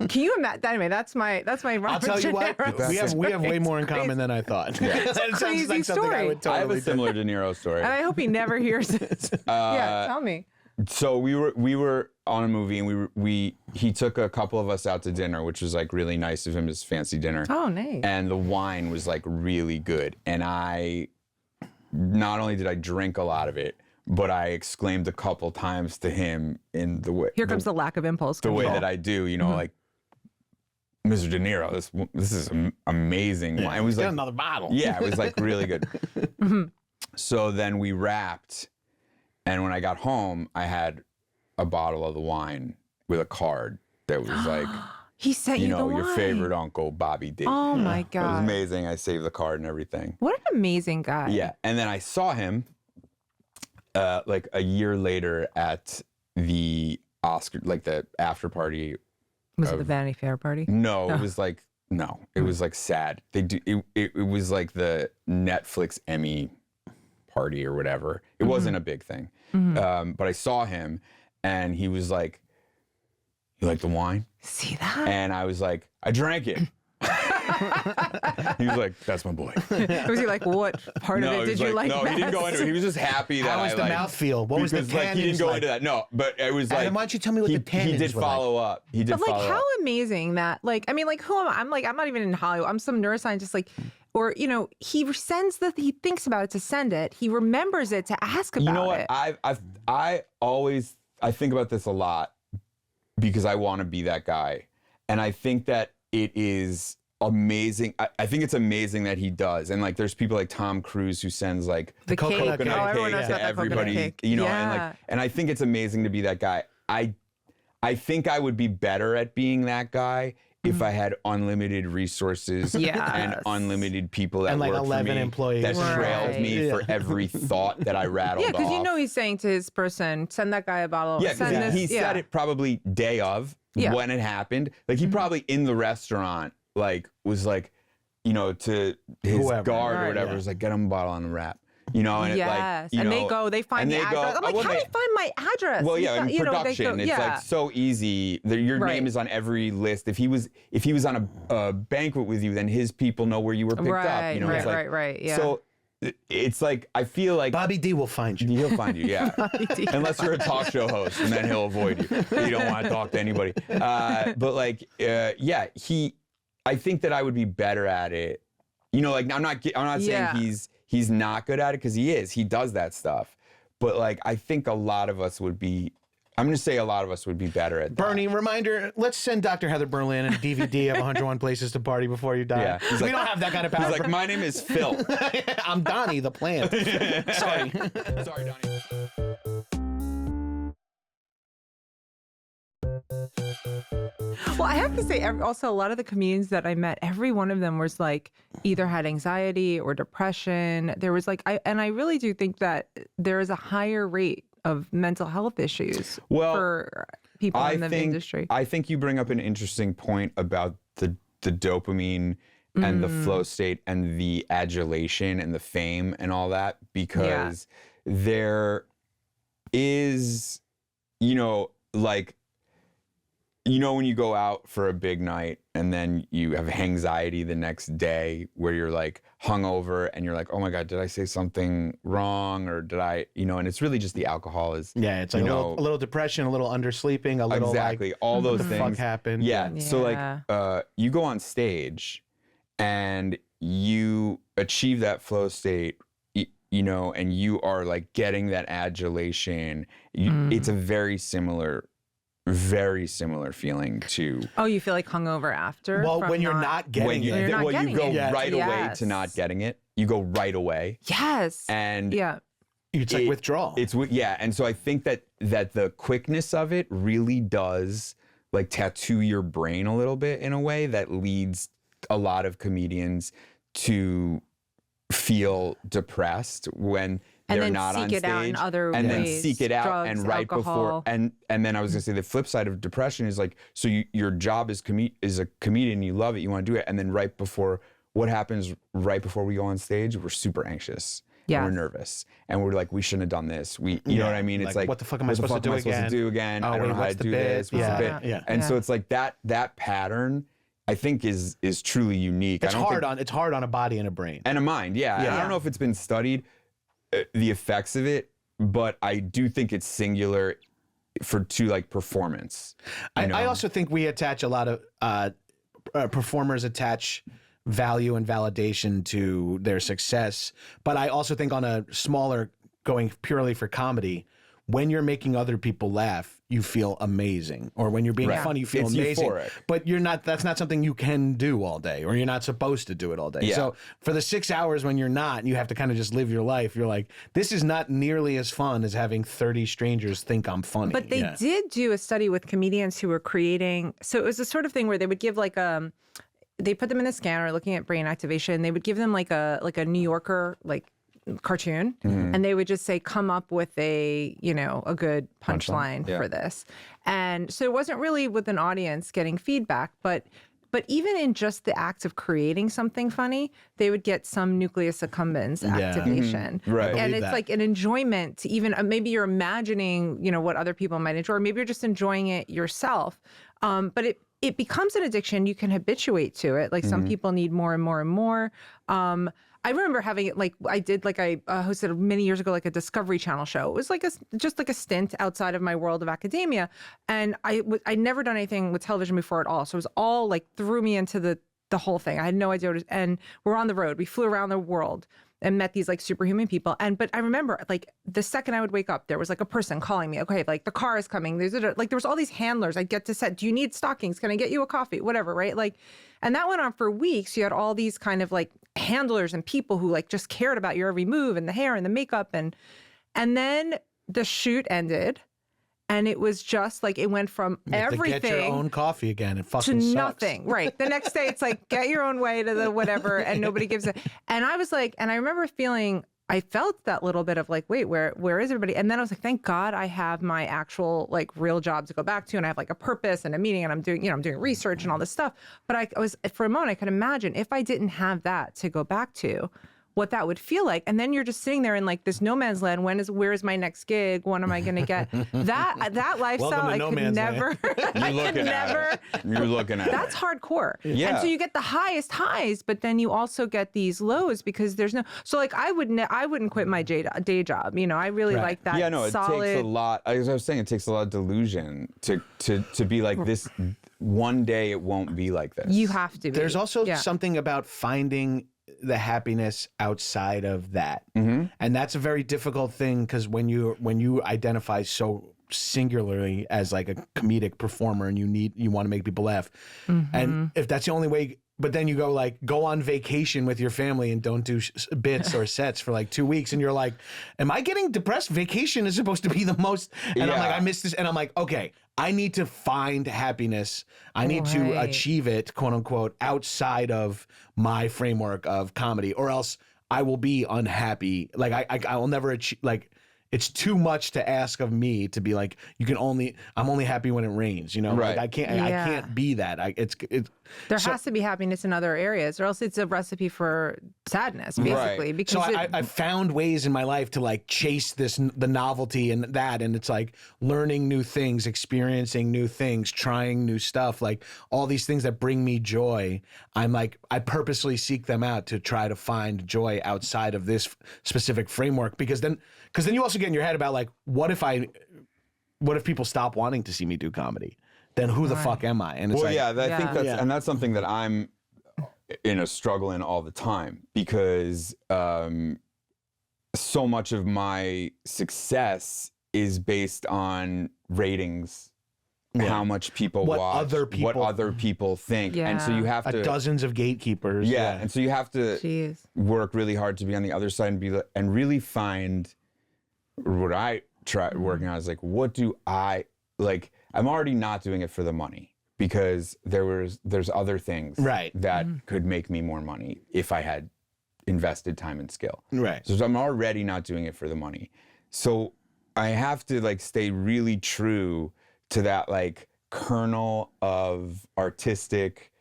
Can you imagine? Anyway, that's my Robert I'll tell you what, De Niro we have way story. more in common than I thought. That sounds crazy like something I story. would I totally have a do. similar De Niro story. And I hope he never hears it. Yeah, tell me. So we were on a movie, and he took a couple of us out to dinner, which was like really nice of him, his fancy dinner. Oh, nice. And the wine was like really good, and I not only did I drink a lot of it, but I exclaimed a couple times to him in the way. Here comes the lack of impulse the control. way that I do, like, Mr. De Niro, this is amazing wine. It was Get like another bottle. Yeah, it was like really good. So then we wrapped, and when I got home, I had a bottle of the wine with a card that was like, He sent you the your wine. favorite uncle, Bobby D. Oh my It was God. amazing. I saved the card and everything. What an amazing guy. Yeah, and then I saw him like a year later at the Oscar, like the after party. Was it the Vanity Fair party? No, it was like it was like sad. They do it was like the Netflix Emmy party or whatever. It wasn't a big thing, but I saw him, and he was like, "You like the wine?" See that? And I was like, "I drank it." He was like, "That's my boy." Was he like, what part of it did you like? No, he didn't go into it. He was just happy that How was the mouthfeel? What was the tannins he didn't go into that. No, but it was like. Adam, why don't you tell me what the tannins He did were follow like? up. He did But follow like, how up. amazing that, like, I mean, like, who am I? I'm like, I'm not even in Hollywood. I'm some neuroscientist, like, or, you know, he thinks about it to send it. He remembers it to ask about it. You know what? I think about this a lot because I want to be that guy. And I think that it is amazing. I think it's amazing that he does. And like, there's people like Tom Cruise who sends like the coconut cake. cake to everybody, you know, and I think it's amazing to be that guy. I think I would be better at being that guy if I had unlimited resources and unlimited people that and like work 11 for me, employees that trailed me for every thought that I rattled off. Yeah, because you know he's saying to his person, send that guy a bottle. Yeah, because he said it probably day of when it happened. Like he probably in the restaurant like was like, you know, to his guard or whatever, was like, get him a bottle on the wrap. You know, and yes, and they find the address. I'm like, how do they find my address? Well, yeah, in production, it's like so easy. Your name is on every list. If he was on a banquet with you, then his people know where you were picked up. You know, right. Yeah. So it's like I feel like Bobby D will find you. He'll find you, yeah. Unless you're a talk show host, and then he'll avoid you. You don't want to talk to anybody. But like, I think that I would be better at it. You know, like I'm not saying he's not good at it, because he is. He does that stuff. But like, I think a lot of us would be, I'm going to say a lot of us would be better at that. Bernie, reminder, let's send Dr. Heather Berlin a DVD of 101 Places to Party before you die. Yeah. We don't have that kind of power. He's like, my name is Phil. I'm Donny the Plant. Sorry. Sorry, Donny. Well, I have to say, also, a lot of the comedians that I met, every one of them was like, either had anxiety or depression. There was like, I really do think that there is a higher rate of mental health issues for people in the industry. I think you bring up an interesting point about the dopamine and the flow state and the adulation and the fame and all that, because there is, you know, like, you know, when you go out for a big night and then you have anxiety the next day where you're like hungover and you're like, oh my God, did I say something wrong? Or did I, you know, and it's really just the alcohol is, it's like a little depression, a little undersleeping, a little exactly, like, all those what the things. fuck happened? Yeah. So like, you go on stage and you achieve that flow state, you know, and you are like getting that adulation. It's a very similar feeling to. Oh, you feel like hungover after? Well, when you're not getting it. You go right away to not getting it. You go right away. Yes. And it's like withdrawal. And so I think that the quickness of it really does like tattoo your brain a little bit in a way that leads a lot of comedians to feel depressed when they're not on stage, and then seek it out drugs, and right alcohol. before, and then I was gonna say the flip side of depression is like, so your job is a comedian, you love it, you want to do it, and then what happens right before we go on stage, we're super anxious. Yeah. We're nervous, and we're like, we shouldn't have done this. You know what I mean? It's like, what the fuck am I supposed to do again? I don't know how to do this. What's the bit? And so it's like that pattern, I think is truly unique. It's hard on a body and a brain and a mind. Yeah. I don't know if it's been studied, the effects of it, but I do think it's singular to like performance. I also think we attach a lot of performers attach value and validation to their success, but I also think on a smaller, going purely for comedy, when you're making other people laugh, you feel amazing. Or when you're being funny, you feel amazing. Euphoric. But that's not something you can do all day, or you're not supposed to do it all day. Yeah. So for the 6 hours when you're not, and you have to kind of just live your life, you're like, this is not nearly as fun as having 30 strangers think I'm funny. But they did do a study with comedians who were creating, so it was the sort of thing where they would give like they put them in a scanner looking at brain activation. They would give them like a New Yorker, like, cartoon, and they would just say, come up with a good punchline for this. And so it wasn't really with an audience getting feedback, but even in just the act of creating something funny, they would get some nucleus accumbens activation. Right. And it's like an enjoyment to even, maybe you're imagining, what other people might enjoy, or maybe you're just enjoying it yourself. But it becomes an addiction. You can habituate to it. Like some people need more and more and more. I remember having it, like I hosted many years ago, like a Discovery Channel show. It was like just like a stint outside of my world of academia. And I'd never done anything with television before at all. So it was all like threw me into the whole thing. I had no idea what it was. And we're on the road. We flew around the world and met these like superhuman people. But I remember like the second I would wake up, there was like a person calling me. Okay, like the car is coming. Like there was all these handlers. I'd get to set. Do you need stockings? Can I get you a coffee? Whatever, right? Like, and that went on for weeks. You had all these kind of like handlers and people who like just cared about your every move and the hair and the makeup. And then the shoot ended. And it was just like, it went from everything. Get your own coffee again. It fucking to sucks. nothing. Right. The next day, it's like, get your own way to the whatever, and nobody gives it. And I was like, and I remember I felt that little bit of like, wait, where is everybody? And then I was like, thank God I have my actual like real job to go back to, and I have like a purpose and a meaning, and I'm doing research and all this stuff. But I was, for a moment, I could imagine if I didn't have that to go back to, what that would feel like. And then you're just sitting there in like this no man's land. Where is my next gig? When am I going to get that lifestyle? I could never. You're looking at it. That's hardcore. Yeah. And so you get the highest highs, but then you also get these lows because there's no. So like I wouldn't quit my day job. You know, I really like that. Yeah, no, it solid, takes a lot. As I was saying, it takes a lot of delusion to be like this. One day it won't be like this. You have to be. There's also something about finding the happiness outside of that. And that's a very difficult thing, because when you identify so singularly as like a comedic performer and you want to make people laugh, and if that's the only way, but then you go on vacation with your family and don't do bits or sets for like 2 weeks, and you're like, am I getting depressed? Vacation is supposed to be the most, and I'm like, I miss this, and I'm like, okay, I need to find happiness. I need to achieve it, quote unquote, outside of my framework of comedy, or else I will be unhappy. Like I will never achieve, like, it's too much to ask of me to be like, I'm only happy when it rains, you know? Right. Like I can't be that. There has to be happiness in other areas, or else it's a recipe for sadness, basically. Right. Because so I found ways in my life to like chase the novelty and that, and it's like learning new things, experiencing new things, trying new stuff, like all these things that bring me joy. I purposely seek them out to try to find joy outside of this specific framework, because then you also get in your head about like, what if people stop wanting to see me do comedy? Then who the fuck am I? And it's I think that's and that's something that I'm in a struggle in all the time, because so much of my success is based on ratings, how much people watch, what other people think, and so you have to dozens of gatekeepers. And so you have to work really hard to be on the other side and really find what I try working on is like, what do I like? I'm already not doing it for the money, because there's other things that could make me more money if I had invested time and skill. Right. So I'm already not doing it for the money. So I have to like stay really true to that like kernel of artistic,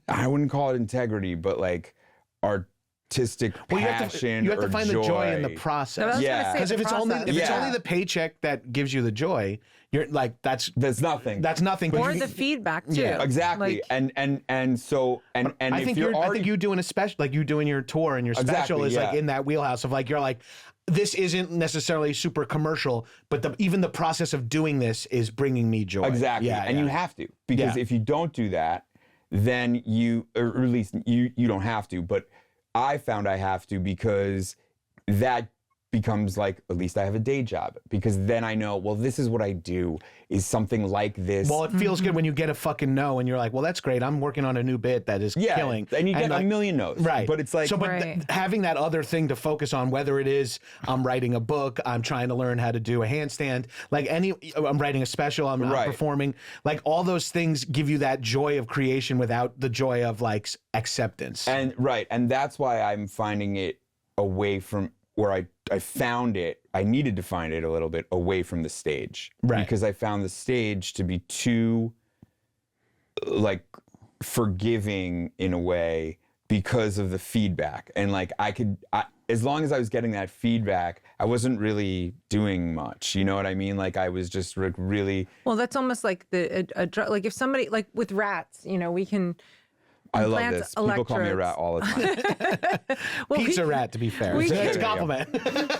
I wouldn't call it integrity, but like artistic passion. You have to find joy. the joy in the process. Because if it's only the paycheck that gives you the joy, you're like that's nothing. That's nothing. Or the feedback too. Yeah, exactly. Like, and so I think you doing a special, like you doing your tour and your special is like in that wheelhouse of like, you're like, this isn't necessarily super commercial, but even the process of doing this is bringing me joy. Exactly. And you have to, because if you don't do that, then or at least you don't have to, but I found I have to, because that becomes like, at least I have a day job, because then I know, well, this is what I do, is something like this. Well, it feels good when you get a fucking no and you're like, well, that's great. I'm working on a new bit that is killing. And you get like, a million no's. Right. But it's like, having that other thing to focus on, whether it is I'm writing a book, I'm trying to learn how to do a handstand, I'm writing a special, I'm performing, like all those things give you that joy of creation without the joy of like acceptance. And that's why I'm finding it away from where I found it. I needed to find it a little bit away from the stage, because I found the stage to be too like forgiving in a way, because of the feedback, and like as long as I was getting that feedback, I wasn't really doing much. You know what I mean? Like I was just really. Well, that's almost like like if somebody, like with rats, we can. I love this. People call me a rat all the time. Well, pizza rat, to be fair. It's a compliment.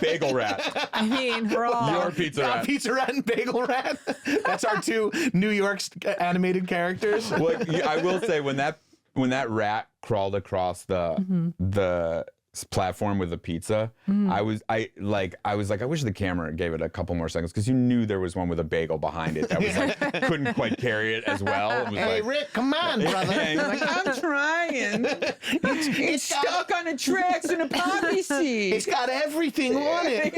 Bagel rat. I mean, we're all. Your pizza rat. Pizza rat and bagel rat. That's our two New York animated characters. Well, I will say when that rat crawled across the platform with the pizza, I was like, I wish the camera gave it a couple more seconds, because you knew there was one with a bagel behind it that was like couldn't quite carry it as well. It was Hey, Rick, come on, brother. and he's like, I'm trying. It's stuck on the tracks in a poppy seed. It's got everything on it.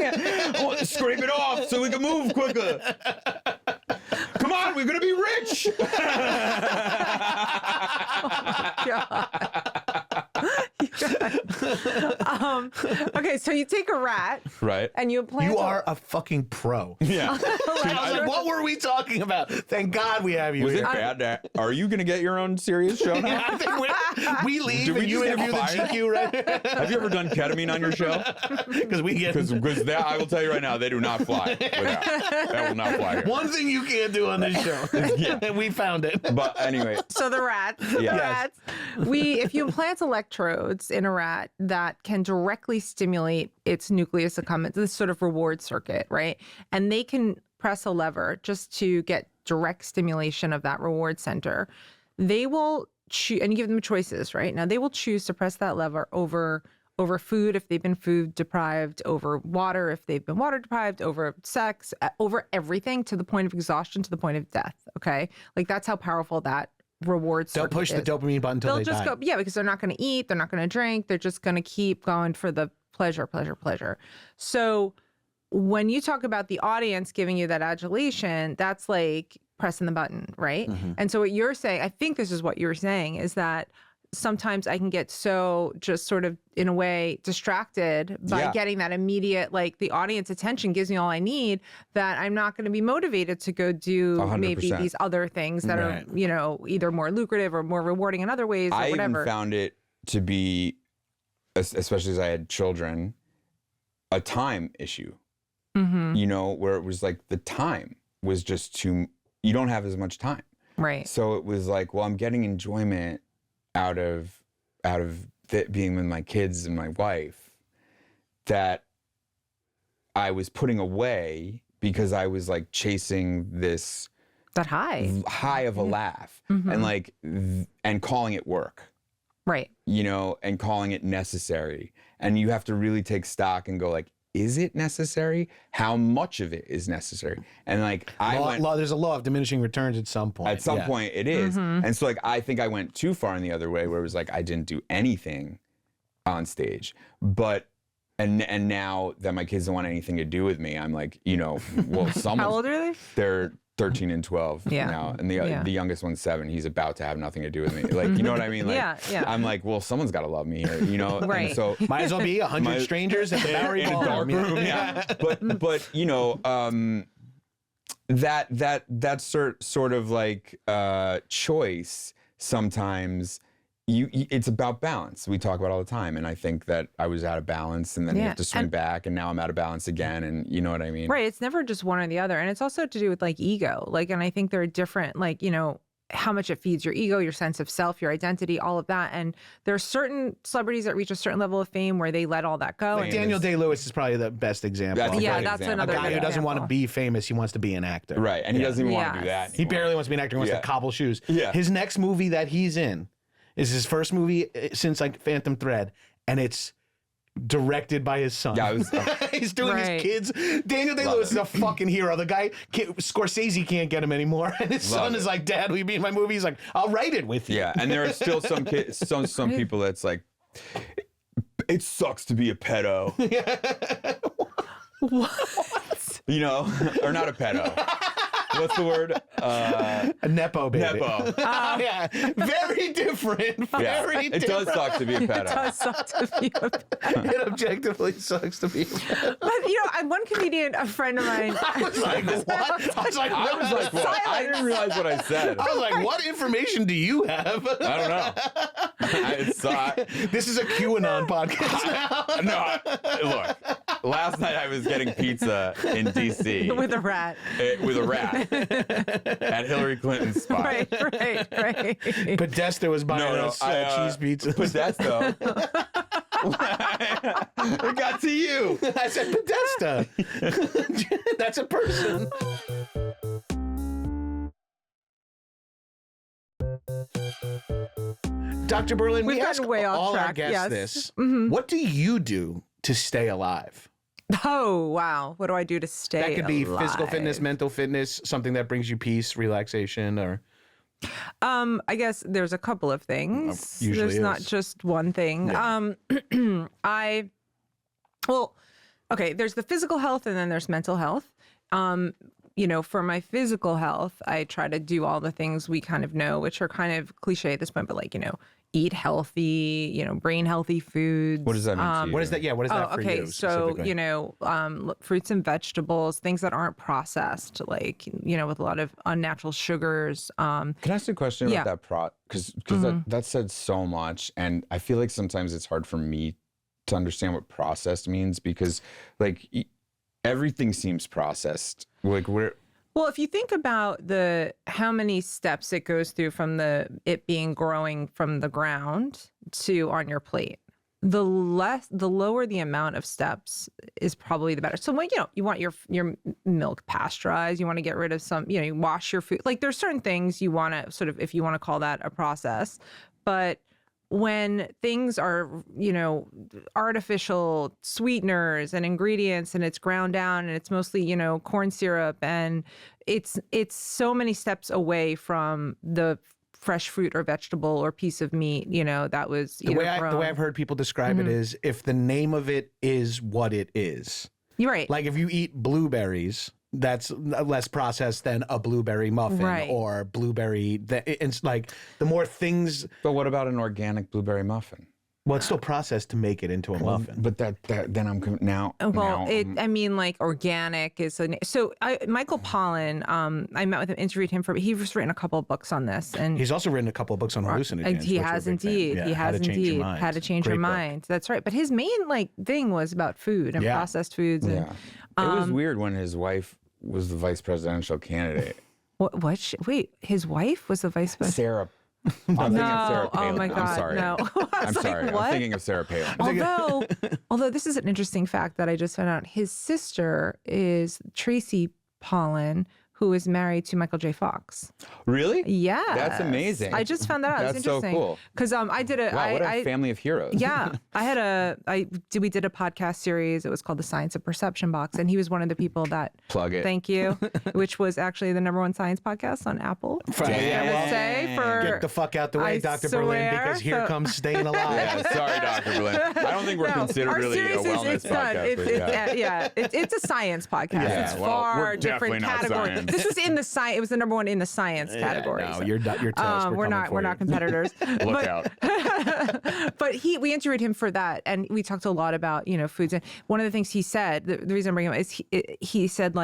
Oh, scrape it off so we can move quicker. Come on, we're gonna be rich. Okay, so you take a rat, right, and you plant. You are a fucking pro. Yeah. I was like, what were we talking about? Thank God we have you Was here. it bad? Are you gonna get your own serious show now? I think we leave Do we and you just get interview the fired? GQ, right? Have you ever done ketamine on your show? Because we get Because I will tell you right now, they do not fly. With that will not fly here. one thing you can't do on this show. Yeah. We found it. But anyway, So the rats, Yes. if you implant electrodes in a rat that can directly stimulate its nucleus accumbens, this sort of reward circuit, right? And they can press a lever just to get direct stimulation of that reward center. They will choose, and you give them choices, right? Now they will choose to press that lever over food if they've been food deprived, over water if they've been water deprived, over sex, over everything, to the point of exhaustion, to the point of death. Okay, like that's how powerful that reward They'll circuit push is. the dopamine button until They'll they just die. go, because they're not going to eat, they're not going to drink, they're just going to keep going for the pleasure. So when you talk about the audience giving you that adulation, that's like pressing the button, right? Mm-hmm. And so what you're saying, I think this is what you're saying, is that sometimes I can get so just sort of in a way distracted by getting that immediate, like the audience attention gives me all I need, that I'm not going to be motivated to go do 100%. maybe these other things that are, either more lucrative or more rewarding in other ways or I whatever. even found it to be, especially as I had children, a time issue. Mm-hmm. Where it was like the time was just too, you don't have as much time. Right. So it was like, well, I'm getting enjoyment out of being with my kids and my wife that I was putting away because I was like chasing this that high of a laugh Mm-hmm. and calling it work. Right. And calling it necessary. And you have to really take stock and go like, is it necessary? How much of it is necessary? And like there's a law of diminishing returns at some point. At some point it is. Mm-hmm. And so like I think I went too far in the other way, where it was like I didn't do anything on stage. But and now that my kids don't want anything to do with me, I'm like, well, someone. How old are they? They're 13 and 12 now, and the youngest one's 7. He's about to have nothing to do with me. Like, you know what I mean? Like, yeah. I'm like, well, someo's got to love me here, Right. And so Might as well be 100 strangers at the Bowery in a dark Ballroom. room, yeah. But that sort of like choice sometimes. It's about balance. We talk about all the time, and I think that I was out of balance, and then you have to swing back, and now I'm out of balance again, and you know what I mean? Right. It's never just one or the other, and it's also to do with like ego. Like, and I think there are different, like, how much it feeds your ego, your sense of self, your identity, all of that. And there are certain celebrities that reach a certain level of fame where they let all that go. Like Daniel Day-Lewis is probably the best example. That's a great that's example. another A guy good who doesn't want to example. be famous, he wants to be an actor. Right, and he doesn't even want to do that He anymore. barely wants to be an actor, he wants to Yeah. cobble shoes. Yeah. His next movie that he's in is his first movie since like Phantom Thread, and it's directed by his son. Yeah, He's doing Right. his kids. Daniel Day-Lewis is a fucking hero. The guy, Scorsese can't get him anymore. And his son is like, Dad, will you be in my movie? He's like, I'll write it with you. Yeah, and there are still some kids, some people that's like, it sucks to be a pedo. What? Or not a pedo. What's the word? A Nepo baby. Nepo. Yeah. Very different. Very It different. does suck to be a pedo. Does suck to be a It objectively sucks to be. But I'm one comedian, a friend of mine. I was like, what? I was like, I was like, what? I didn't realize what I said. I was like, what information do you have? I don't know. I saw This is a QAnon podcast now. Look, last night I was getting pizza in D.C. With a rat. With a rat at Hillary Clinton's spot. Right. Podesta was buying us cheese pizza. Podesta. It got to you. I said Podesta. That's a person. Dr. Berlin, we ask way off all our track. guests Yes. this. Mm-hmm. What do you do to stay alive? Oh, wow. What do I do to stay That could be alive? physical fitness, mental fitness, something that brings you peace, relaxation, or... I guess there's a couple of things. Usually there's not is. just one thing. Yeah. Okay, there's the physical health and then there's mental health. For my physical health, I try to do all the things we kind of know, which are kind of cliche at this point, but eat healthy, brain healthy foods. What does that mean to you? What is that? Yeah, what is that for okay, you so, specifically? fruits and vegetables, things that aren't processed, with a lot of unnatural sugars. Can I ask you a question about Yeah. that because that said so much, and I feel like sometimes it's hard for me to understand what processed means because everything seems processed. Well, if you think about how many steps it goes through from it being growing from the ground to on your plate, the lower the amount of steps is probably the better. So when you want your milk pasteurized, you want to get rid of some, you wash your food. Like there's certain things you want to sort of, if you want to call that a process, but when things are, artificial sweeteners and ingredients and it's ground down and it's mostly, corn syrup and it's so many steps away from the fresh fruit or vegetable or piece of meat, that was The way I've heard people describe it is if the name of it is what it is. You're right. Like if you eat blueberries, that's less processed than a blueberry muffin or blueberry. It's like the more things. But what about an organic blueberry muffin? Well, it's still processed to make it into a muffin. But then I'm now. Well, organic is Michael Palin. I met with him, interviewed him he's written a couple of books on this, and he's also written a couple of books on hallucinogens. He has indeed. Yeah, he has indeed. How to Change Your Mind. That's right. But his main thing was about food and processed foods. And, it was weird when his wife was the vice presidential candidate. Wait, his wife was the vice president? Sarah. I'm thinking of Sarah Palin. Oh my God, I'm sorry. no. I'm sorry. What? I'm thinking of Sarah Palin. Although this is an interesting fact that I just found out. His sister is Tracy Palin, who is married to Michael J. Fox. Really? Yeah. That's amazing. I just found that out. That's It's interesting. so cool. Because I did a... Wow, what a family of heroes. Yeah. We did a podcast series. It was called The Science of Perception Box. And he was one of the people that... Plug it. Thank you. Which was actually the #1 science podcast on Apple. Get the fuck out the way, Dr. Berlin, because here comes Staying Alive. Yeah, sorry, Dr. Berlin. I don't think we're considered really a wellness podcast. It's a science podcast. Yeah, it's well, far we're different definitely not categories. science. This is in the science. It was the #1 in the science category. No, so. you're toast. We're not competitors. Look out. But we interviewed him for that, and we talked a lot about foods. And one of the things he said, the reason I'm bringing him up is he said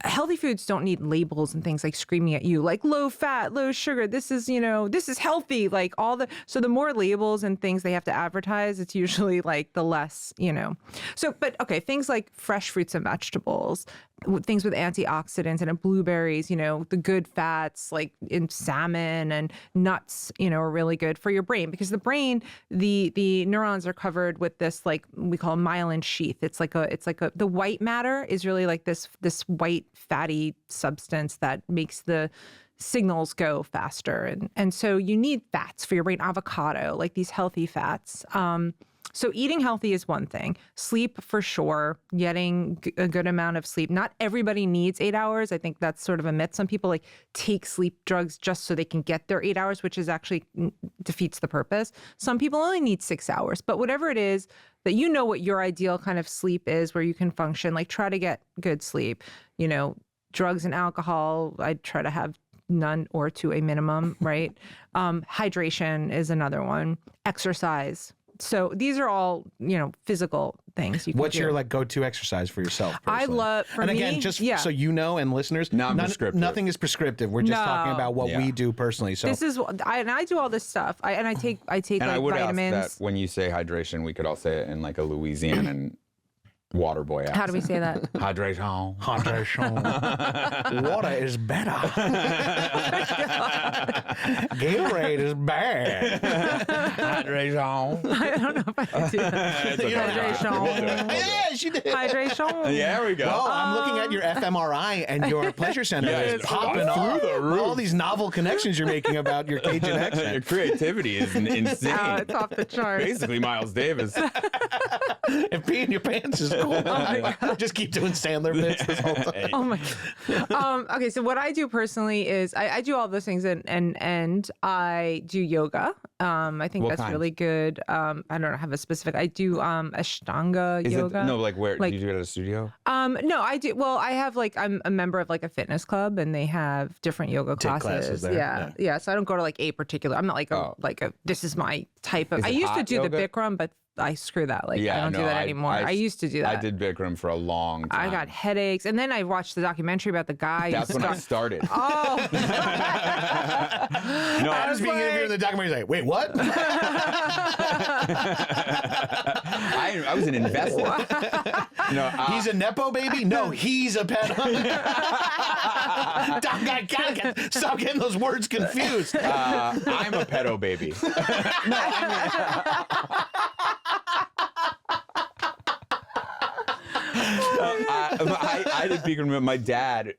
healthy foods don't need labels and things like screaming at you like low fat, low sugar. This is healthy. Like so the more labels and things they have to advertise, it's usually the less, So, but okay, things like fresh fruits and vegetables, things with antioxidants and blueberries, the good fats like in salmon and nuts, are really good for your brain because the brain, the neurons are covered with this we call myelin sheath. It's like the white matter is really like this white fatty substance that makes the signals go faster. And so you need fats for your brain, avocado, like these healthy fats. So eating healthy is one thing. Sleep for sure, getting a good amount of sleep. Not everybody needs 8 hours. I think that's sort of a myth. Some people take sleep drugs just so they can get their 8 hours, which is actually defeats the purpose. Some people only need 6 hours, but whatever it is that what your ideal kind of sleep is where you can function, try to get good sleep. Drugs and alcohol, I'd try to have none or to a minimum, right? Hydration is another one. Exercise. So these are all, physical things you can What's do. your like go-to exercise for yourself? I personally? love, for and me, again, just so you know, and listeners, Non-prescriptive. nothing is prescriptive. We're just talking about what we do personally. So this is, I do all this stuff. I take And like I would vitamins. ask that when you say hydration, we could all say it in like a Louisianan water boy accent. How do we say that? Hydration. hydration. Water is better. Gatorade is bad. Hydration. I don't know if I can do that. Hydration. Yeah, she did. Hydration. Yeah, there we go. Oh, I'm looking at your fMRI and your pleasure center is it's popping off. through the roof. All these novel connections you're making about your Cajun Your accent. creativity is insane. It's off the charts. Basically, Miles Davis. If peeing your pants is cool, just keep doing Sandler bits this whole time. Oh my God. Okay, so what I do personally is I do all those things and I do yoga. I think What that's kind? really good. I don't have a specific. I do Ashtanga Is yoga. it no like where? Like- do you do it at a studio? No, I do. Well, I have like I'm a member of like a fitness club, and they have different yoga Take classes. classes there, Yeah. So I don't go to like a particular. I'm not like Oh. a. This is my type of. Is I it used to hot do the yoga? Bikram, but I screw that. Like I don't do no, that anymore. I used to do that. I did Bikram for a long time. I got headaches, and then I watched the documentary about the guy. That's who when I started. started. Oh. No, I was being interviewed in the documentary. He's like, wait, what? I was an investor. No, He's a nepo baby? No, he's a pedo. I gotta stop getting those words confused. I'm a pedo baby. I did Bikram. My dad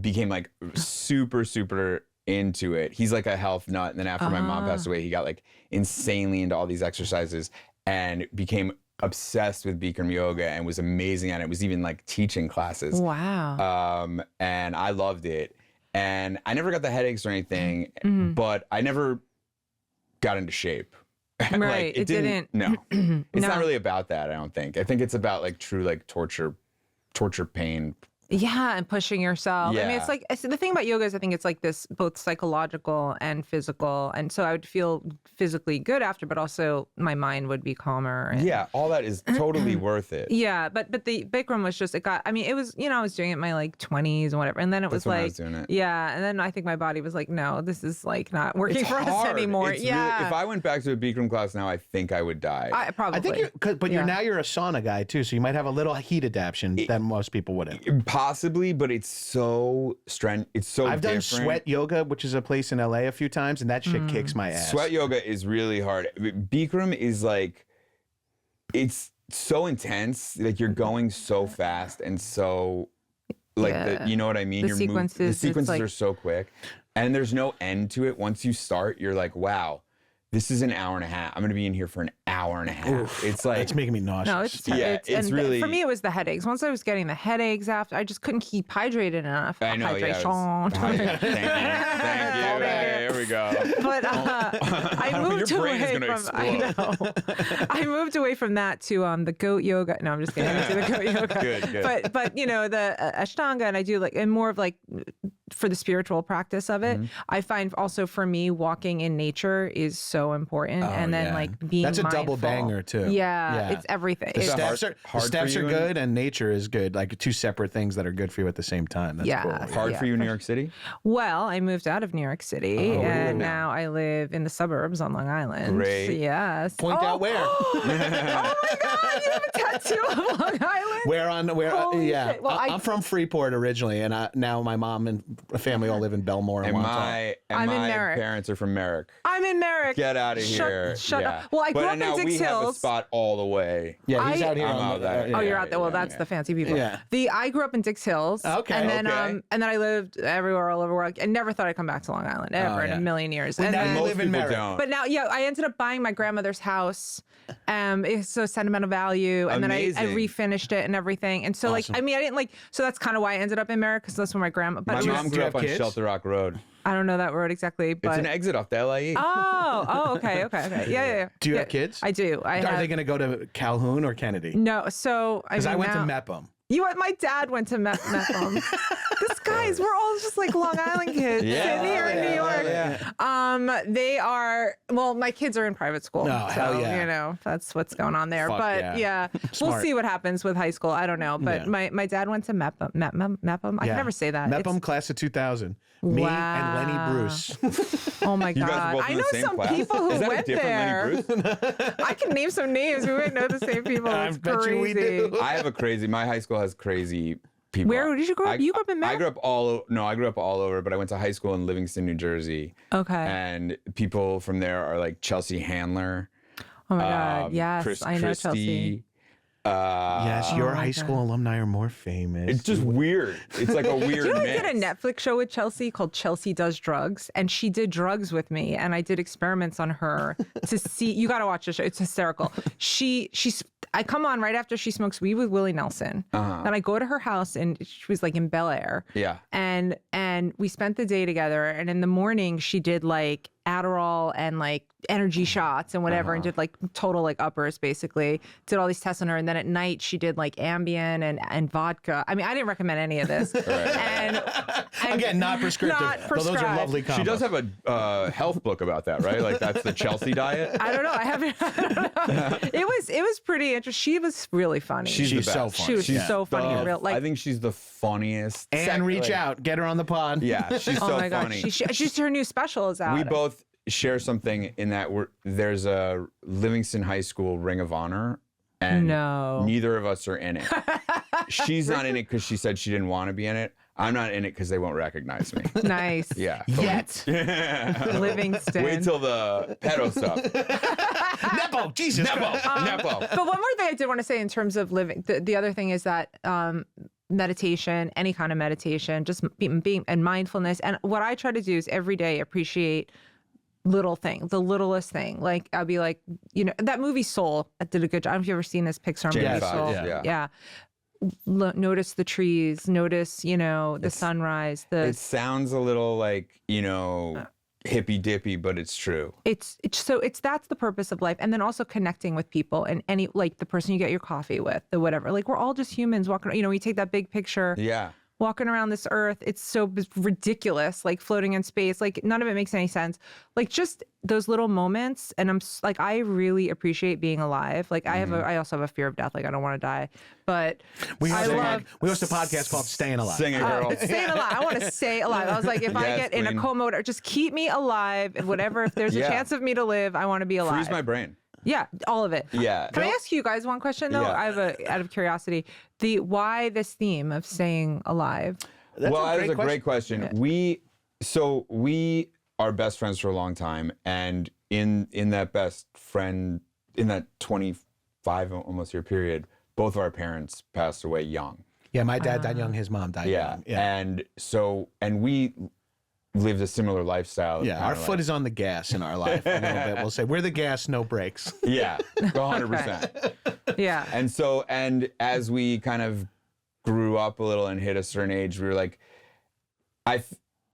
became like super into it. He's like a health nut. And then after my mom passed away, he got like insanely into all these exercises and became obsessed with Bikram yoga and was amazing at it. Was even like teaching classes. Wow. And I loved it. And I never got the headaches or anything, but I never got into shape. Right. Like, it didn't. No. It's No. not really about that, I don't think. I think it's about like true like torture pain. Yeah, and pushing yourself. I mean, Yeah. it's like the thing about yoga is I think it's like this both psychological and physical, and so I would feel physically good after, but also my mind would be calmer. And, Yeah, all that is totally worth it. Yeah, but the Bikram was just it was I was doing it in my like 20s and whatever, and then it was That's when I like was doing it. yeah, and then I think my body was like, no, this is like not working It's for us hard. anymore. It's Yeah, really, if I went back to a Bikram class now, I think I would die. I probably. I think but Yeah. you're a sauna guy too, so you might have a little heat adaptation that most people wouldn't. Possibly, but it's so It's so I've done different. sweat yoga, which is a place in LA a few times, and that shit kicks my ass. Sweat yoga is really hard. Bikram is like, it's so intense. Like you're going so fast and so, like Yeah. you know what I mean. The You're sequences, the it's sequences like- are so quick, and there's no end to it. Once you start, you're like, wow, this is an hour and a half. I'm gonna be in here for an hour and a half. It's like It's making me nauseous. No, it's Yeah, it's and really- for me it was the headaches. Once I was getting the headaches after, I just couldn't keep hydrated enough. I know. Yeah, Hydration. thank you. There we go. But I moved Your brain is away gonna from. I know. I moved away from that to the goat yoga. No, I'm just kidding. I do the goat yoga. Good. But the Ashtanga, and I do and more of like for the spiritual practice of it. I find also for me walking in nature is so important, and then yeah. like being That's a double mindful. banger, too. Yeah, Yeah. it's everything. The It's- steps hard the for steps you are in- good and nature is good, like two separate things that are good for you at the same time. That's Yeah. cool. Hard Yeah, for you in for New York City? Well, I moved out of New York City, and now I live in the suburbs on Long Island. Great. Yes. Point out where. Oh my God! You have a tattoo of Long Island. Where? Holy Yeah, shit. Well, I'm from Freeport originally, and now my mom and family all live in Belmore and And Wantagh. I'm in my Merrick. parents are from Merrick. I'm in Merrick. Get out of here. Shut Yeah. up. Well, I grew But up in now Dix we have a Hills. spot all the way. Yeah, he's I- out here. I'm on out the, there. Oh, Yeah, you're out there. Well, yeah, that's yeah. the fancy people. Yeah. I grew up in Dix Hills. Okay. And then Okay. and then I lived everywhere all over. I never thought I'd come back to Long Island ever in yeah. a million years. Well, And now then- you Most live in people Merrick. don't. But now, yeah, I ended up buying my grandmother's house. It's so sentimental value, and then I Amazing. refinished it and everything. And so, like, I mean, I didn't like. So that's kind of why I ended up in Merrick, because that's where my grandma. But My it was- mom do grew you up have on kids? Shelter Rock Road. I don't know that road exactly, but It's an exit off the LIE. okay, yeah. Do you Yeah, have kids? I do. Are they going to go to Calhoun or Kennedy? No, so Because I went to now- Mepham. My dad went to Mepham. This guys, we're all just like Long Island kids sitting here in New York. They are, well, my kids are in private school. Oh, so, hell yeah. you know, that's what's going on there. Fuck but yeah. we'll Smart. see what happens with high school. I don't know. But my dad went to Mepham. I can never say that. Mepham, class of 2000. Me and Lenny Bruce. Oh my You guys are God. both I in the know same some class? people who Is that a went different there. Lenny Bruce? I can name some names. We might know the same people. I It's bet crazy. you we do. I have my high school has crazy people. Where did you grow up? You grew up in I Maryland? grew up I grew up all over, but I went to high school in Livingston, New Jersey. Okay. And people from there are like Chelsea Handler. Oh my God. Yes, Chris I know Christie. Chelsea. Yes, your my high school alumni are more famous. It's just weird. It's like a weird You know, I mix. did a Netflix show with Chelsea called Chelsea Does Drugs, and she did drugs with me, and I did experiments on her to see. You got to watch the show; it's hysterical. I come on right after she smokes weed with Willie Nelson, and I go to her house, and she was like in Bel Air. Yeah. And we spent the day together, and in the morning she did like Adderall and like energy shots and whatever, and did like total like uppers basically. Did all these tests on her, and then at night she did like Ambien and vodka. I mean, I didn't recommend any of this. And Again, not prescriptive. Not Though those are prescribed. lovely combos. She does have a health book about that, right? Like that's the Chelsea diet. I don't know. I don't know. It was pretty interesting. She was really funny. She's the so best. funny. She was She's so funny in real. Like, I think she's the funniest. And reach like, out. Get her on the pod. Yeah, she's oh so my God, funny. she's her new special is out. We both share something in that there's a Livingston High School Ring of Honor, and neither of us are in it. She's not in it because she said she didn't want to be in it. I'm not in it because they won't recognize me. Nice. Yeah. Yet. Livingston. Wait till the pedo stuff. Nepo. Jesus. Nepo. Nepo. But one more thing I did want to say in terms of living, the other thing is that meditation, any kind of meditation, just being and mindfulness. And what I try to do is every day appreciate little thing, the littlest thing. Like I'll be like, you know, that movie Soul did a good job. I don't know if you've ever seen this Pixar movie Jamie Soul. Foxx, yeah. Notice the trees, notice, you know, the sunrise, It sounds a little like, you know, hippy dippy, but it's true. it's that's the purpose of life. And then also connecting with people and any, like the person you get your coffee with, the whatever, like we're all just humans walking, you know, you take that big picture. Yeah. Walking around this earth, it's so ridiculous, like floating in space, like none of it makes any sense. Like just those little moments, and like I really appreciate being alive. Like I also have a fear of death. Like I don't want to die, but We host a podcast called Staying Alive. Sing it, girl. Staying alive. I want to stay alive. I was like, if I Yes, get in a queen. coma, or just keep me alive. And whatever, if there's a Yeah. chance of me to live, I want to be alive. Freeze my brain. Yeah, all of it. Yeah. Can I ask you guys one question though? Yeah. I have out of curiosity, why this theme of staying alive? That's That is a great question. Yeah. We are best friends for a long time, and in that best friend, in that 25 almost year period, both of our parents passed away young. Yeah, my dad died young. His mom died young. Yeah. And we lived a similar lifestyle. Yeah, our foot is on the gas in our life a little bit. We'll say we're the gas, no brakes. Yeah, 100%. Yeah. And as we kind of grew up a little and hit a certain age, we were like,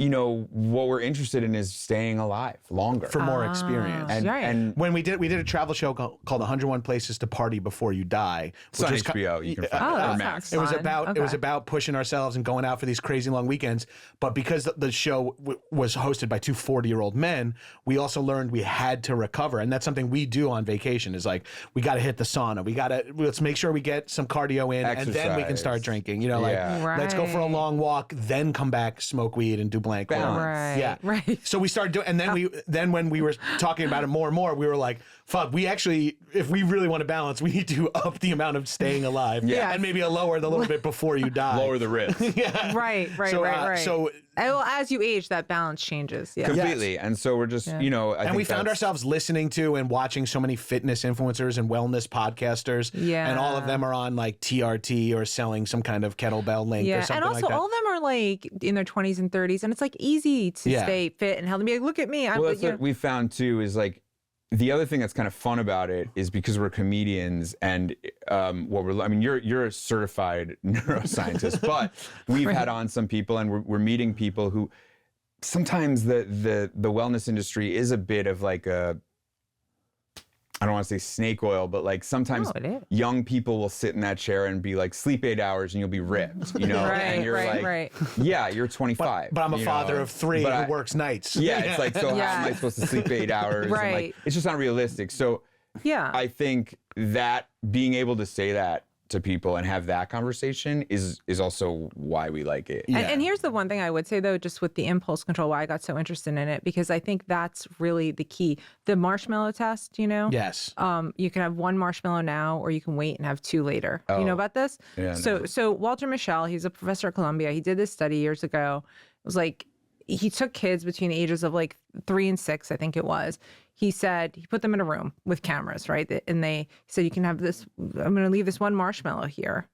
what we're interested in is staying alive longer. For more experience. And When we did a travel show called 101 Places to Party Before You Die. it's on HBO. You can find it. Or that Max. sounds It was fun. about Okay. pushing ourselves and going out for these crazy long weekends. But because the show was hosted by two 40-year-old men, we also learned we had to recover, and that's something we do on vacation. Is like we got to hit the sauna. Let's make sure we get some cardio in, and then we can start Exercise. drinking. You know, like Yeah. let's go for a Right. long walk, then come back, smoke weed, and do blank. Balance. Right. Yeah. Right. So we started doing, and then when we were talking about it more and more, we were like, fuck, we actually, if we really want to balance, we need to up the amount of staying alive. Yeah. And maybe lower the little bit before you die. Lower the risk. Yeah. Right. So Well, as you age, that balance changes. Yeah. Completely. And so we're just, I and think we found ourselves listening to and watching so many fitness influencers and wellness podcasters. Yeah. And all of them are on like TRT or selling some kind of kettlebell link or Yeah, something and also like that. all of them are like in their 20s and 30s, and it's like easy to stay fit and healthy. Be like, look at me. Well, that's what we found too, is like, the other thing that's kind of fun about it is because we're comedians and you're a certified neuroscientist, but we've had on some people and we're meeting people who sometimes the wellness industry is a bit of like I don't want to say snake oil, but like sometimes young people will sit in that chair and be like, sleep 8 hours and you'll be ripped, you know? And you're like, yeah, you're 25. But I'm a father of 3 who works nights. Yeah, it's like, so how am I supposed to sleep 8 hours? Right. And like, it's just not realistic. So I think that being able to say that to people and have that conversation is also why we like it. Yeah. And here's the one thing I would say though, just with the impulse control, why I got so interested in it, because I think that's really the key. The marshmallow test, you know? Yes. You can have 1 marshmallow now, or you can wait and have 2 later. You know about this? Yeah, so Walter Mischel, he's a professor at Columbia. He did this study years ago. It was like, he took kids between the ages of like 3 and 6, I think it was. He said, he put them in a room with cameras, right? And he said, you can have this, I'm going to leave this 1 marshmallow here.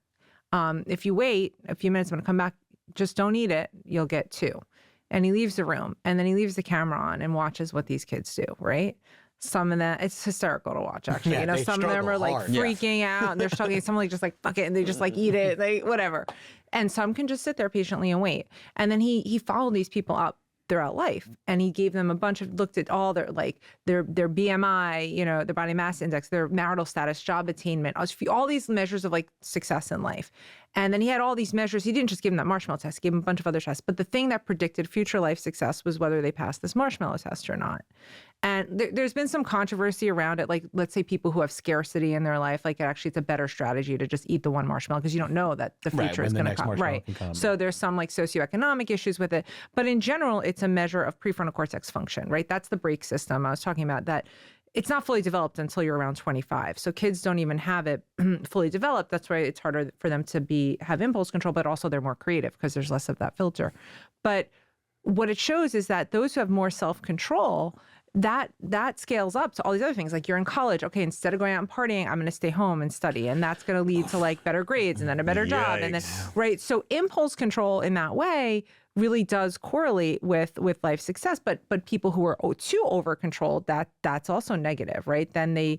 If you wait a few minutes, I'm going to come back, just don't eat it, you'll get 2. And he leaves the room, and then he leaves the camera on and watches what these kids do, right? Some of them, it's hysterical to watch, actually. Yeah, you know, some of them are like hard. freaking out, and they're struggling. Some like just like, fuck it, and they just like eat it, whatever. And some can just sit there patiently and wait. And then he followed these people up throughout life, and he gave them a bunch of, looked at all their like their BMI, you know, their body mass index, their marital status, job attainment, all these measures of like success in life. And then he had all these measures. He didn't just give them that marshmallow test, he gave them a bunch of other tests. But the thing that predicted future life success was whether they passed this marshmallow test or not. And there's been some controversy around it. Like, let's say people who have scarcity in their life, like actually it's a better strategy to just eat the 1 marshmallow because you don't know that the future is going to come. Right. So there's some like socioeconomic issues with it. But in general, it's a measure of prefrontal cortex function, right? That's the brake system I was talking about, that it's not fully developed until you're around 25. So kids don't even have it fully developed. That's why it's harder for them to have impulse control, but also they're more creative because there's less of that filter. But what it shows is that those who have more self-control, that scales up to all these other things. Like you're in college, okay, instead of going out and partying, I'm going to stay home and study, and that's going to lead to like better grades and then a better job, and then right. So impulse control in that way really does correlate with life success. But people who are too over controlled, that's also negative, right? Then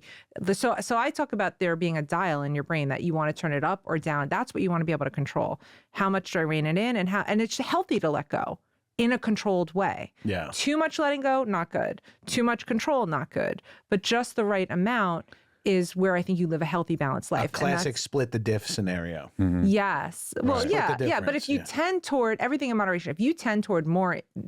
so I talk about there being a dial in your brain that you want to turn it up or down. That's what you want to be able to control. How much do I rein it in, and it's healthy to let go in a controlled way. Yeah. Too much letting go, not good. Too much control, not good. But just the right amount is where I think you live a healthy, balanced life. A classic split the diff scenario. Mm-hmm. Yes. Well, yeah. But if you tend toward everything in moderation, if you tend toward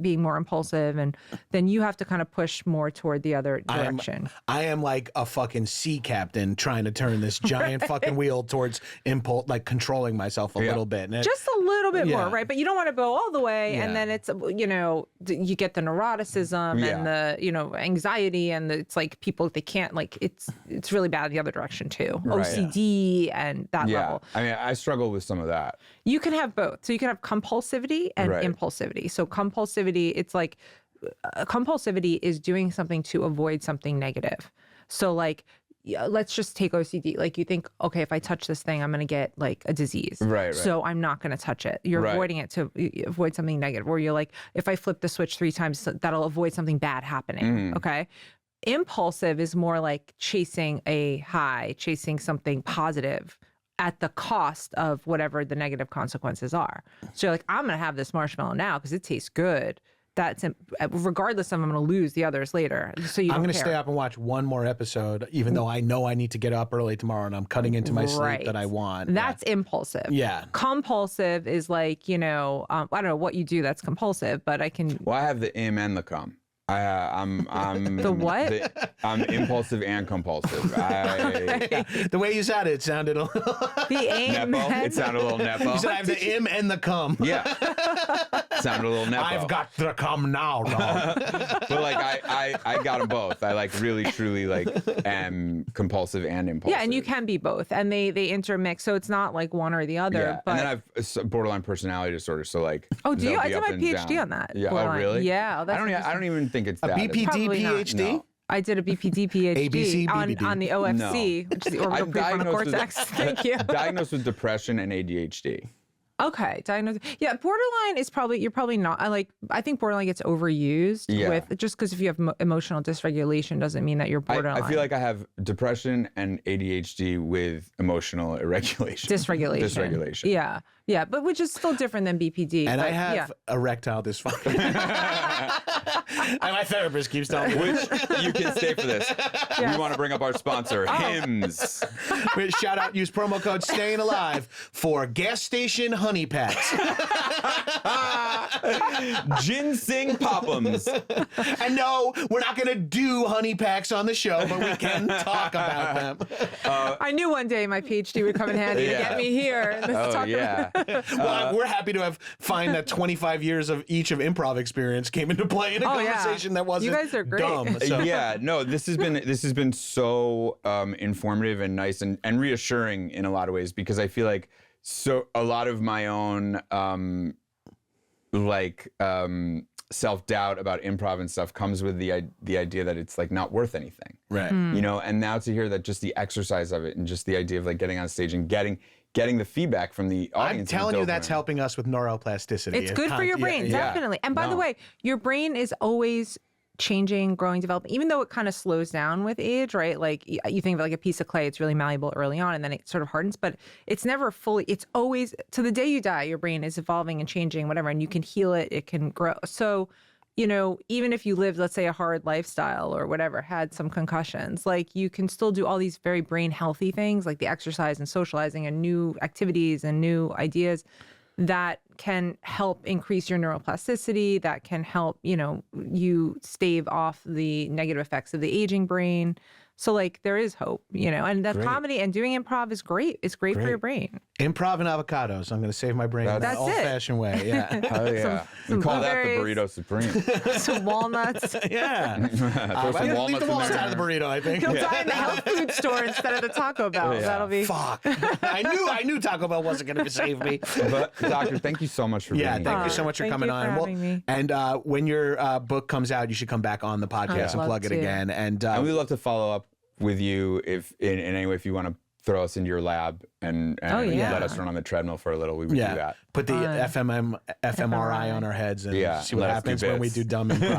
being more impulsive, and then you have to kind of push more toward the other direction. I am like a fucking sea captain trying to turn this giant fucking wheel towards impulse, like controlling myself a little bit. And just a little bit more, right? But you don't want to go all the way. And then it's, you know, you get the neuroticism and the, you know, anxiety, and it's like people, they can't, like, it's really bad the other direction too. Right, OCD and that level. I mean, I struggle with some of that. You can have both. So you can have compulsivity and impulsivity. So compulsivity, it's like compulsivity is doing something to avoid something negative. So like, let's just take OCD. Like you think, okay, if I touch this thing, I'm going to get like a disease. Right. So I'm not going to touch it. You're avoiding it to avoid something negative. Or you're like, if I flip the switch 3 times, that'll avoid something bad happening. Okay. Impulsive is more like chasing a high, chasing something positive at the cost of whatever the negative consequences are. So you're like, I'm going to have this marshmallow now because it tastes good. That's regardless of I'm going to lose the others later. So I'm going to stay up and watch 1 more episode, even though I know I need to get up early tomorrow, and I'm cutting into my sleep that I want. That's impulsive. Yeah. Compulsive is like, you know, I don't know what you do that's compulsive, but I can. Well, I have the im and the com. I'm the what? I'm impulsive and compulsive. The way you said it sounded a little the aim. It sounded a little nepo. You said I have the im and the cum. Yeah. Sounded a little nepo. I've got the cum now, dog. But like I got them both. I like really truly like am compulsive and impulsive. Yeah, and you can be both, and they intermix. So it's not like one or the other. Yeah. But... And then I have borderline personality disorder. So like. Oh, do you? I did my PhD on that. Yeah. Borderline. Oh, really? Yeah. I don't even think it's that. A BPD PhD? No. I did a BPD PhD ABC, on the OFC, which is the orbital prefrontal cortex. Thank you. Diagnosed with depression and ADHD. Okay, diagnosis. Yeah, borderline is probably, you're probably not. I think borderline gets overused with, just because if you have emotional dysregulation doesn't mean that you're borderline. I feel like I have depression and ADHD with emotional irregulation. Dysregulation. Yeah, but which is still different than BPD. And I have erectile dysfunction. And my therapist keeps telling me. Which you can stay for this. We want to bring up our sponsor, Hims. Shout out, use promo code Staying Alive for gas station honey packs. Ginseng Pop'ems. And no, we're not going to do honey packs on the show, but we can talk about them. I knew one day my PhD would come in handy to get me here. Well, we're happy to find that 25 years of each of improv experience came into play in a conversation that wasn't you guys are great. dumb. So. Yeah, no, this has been so informative and nice and reassuring in a lot of ways, because I feel like a lot of my own self-doubt about improv and stuff comes with the idea that it's like not worth anything, right? You know, and now to hear that just the exercise of it and just the idea of like getting on stage and getting the feedback from the audience. I'm telling you, that's helping us with neuroplasticity. It's good for your brain, definitely. And by the way, your brain is always changing, growing, developing, even though it kind of slows down with age, right? Like you think of like a piece of clay, it's really malleable early on and then it sort of hardens, but it's never fully, it's always, to the day you die, your brain is evolving and changing, whatever, and you can heal it, it can grow. So, you know, even if you lived, let's say, a hard lifestyle or whatever, had some concussions, like you can still do all these very brain healthy things, like the exercise and socializing and new activities and new ideas that can help increase your neuroplasticity, that can help, you know, you stave off the negative effects of the aging brain. So like there is hope, you know, and the comedy and doing improv is great. It's great for your brain. Improv and avocados. I'm going to save my brain in that old-fashioned way. Yeah. Oh yeah. We call that the burrito supreme. Some walnuts. Yeah. Throw some leave the walnuts out of the burrito, I think. He'll die in the health food store instead of the Taco Bell. That'll be. Fuck. I knew Taco Bell wasn't going to save me. But doctor, thank you so much for being here. Thank you so much for coming on. Having me. And when your book comes out, you should come back on the podcast and plug it again. And we'd love to follow up with you if in any way, if you want to throw us into your lab and let us run on the treadmill for a little, we would do that. Put the fMRI on our heads and see what happens when we do dumb improv.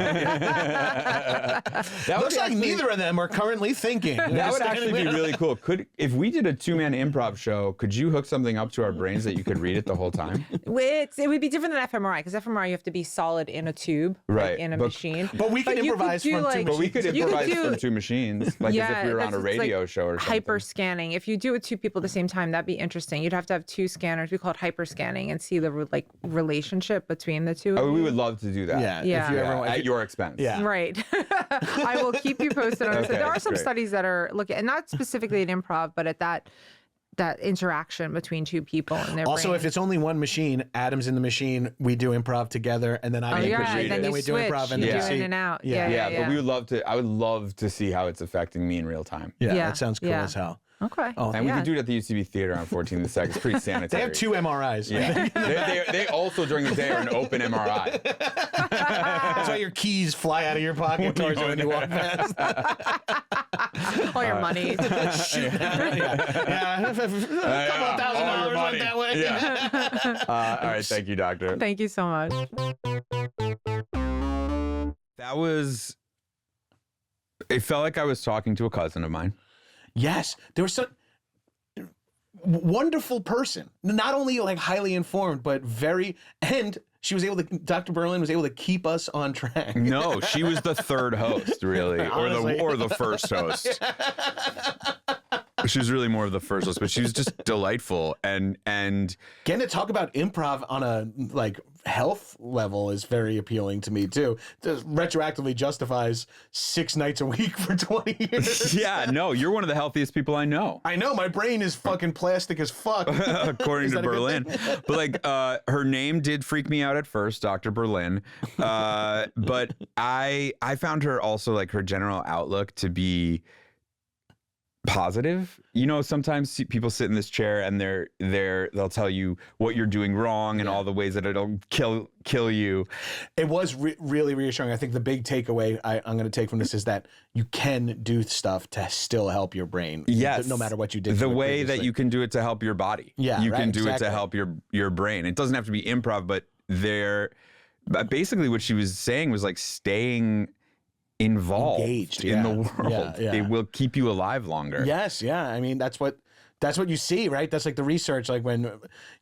That looks like neither of them are currently thinking. That would actually be really cool. If we did a 2-man improv show, could you hook something up to our brains that you could read it the whole time? It would be different than fMRI, because fMRI you have to be solid in a tube, like in a machine. But we can improvise from two machines. But we could improvise from 2 machines, like as if we were on a radio show or something. Hyper scanning. If you do it with 2 people at the same time, that'd be interesting. You'd have to have 2 scanners. We call it hyper scanning and see the relationship between the 2 of you. We would love to do that. Yeah. If you ever, at your expense. Yeah. Right. I will keep you posted on this. There are some studies that are looking, and not specifically at improv, but at that interaction between 2 people and their also, brains. if it's only one machine, Adam's in the machine, we do improv together, and then I read it, and then we do improv, and then you do in and out. Yeah, but we would love to. I would love to see how it's affecting me in real time. Yeah, that sounds cool as hell. Okay. And we could do it at the UCB Theater on 14th and 2nd. It's pretty sanitary. They have 2 MRIs. Yeah. they also during the day are an open MRI. That's why your keys fly out of your pocket towards you when you walk past. All your money. Shoot. A couple $1,000 went that way. Yeah. All right. Thank you, doctor. Thank you so much. That was. It felt like I was talking to a cousin of mine. Yes, there was some wonderful person. Not only like highly informed, but and she was able to. Dr. Berlin was able to keep us on track. No, she was the 3rd host, really, or the first host. She was really more of the first host, but she was just delightful and getting to talk about improv on a like health level is very appealing to me too. Just retroactively justifies 6 nights a week for 20 years. Yeah, no, you're one of the healthiest people I know. I know, my brain is fucking plastic as fuck. According to Berlin. But like her name did freak me out at first, Dr. Berlin. But I found her also like her general outlook to be positive. You know, sometimes people sit in this chair and they'll tell you what you're doing wrong and all the ways that it'll kill you. It was really reassuring. I think the big takeaway I'm going to take from this is that you can do stuff to still help your brain. Yes. No matter what you did. The way that you can do it to help your body. Yeah, you can do exactly. it to help your brain. It doesn't have to be improv, but basically what she was saying was like staying involved engaged in the world. Yeah. It will keep you alive longer. Yes, yeah. I mean, that's what you see, right? That's like the research, like when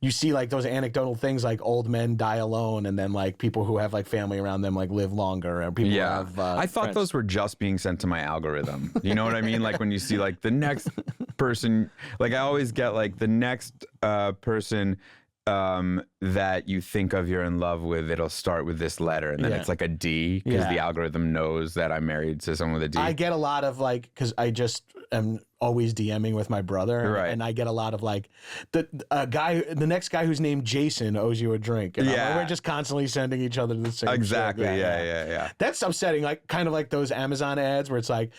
you see like those anecdotal things like old men die alone and then like people who have like family around them like live longer, or people who have I thought friends. those were just being sent to my algorithm. You know what I mean? Like when you see like the next person, like I always get like the next person that you think of you're in love with, it'll start with this letter and then it's like a D because the algorithm knows that I'm married to someone with a D. I get a lot of like, because I just am always DMing with my brother, right. and I get a lot of like the next guy who's named Jason owes you a drink. And we're just constantly sending each other the same exactly. shit. Yeah. That's upsetting. Like kind of like those Amazon ads where it's like,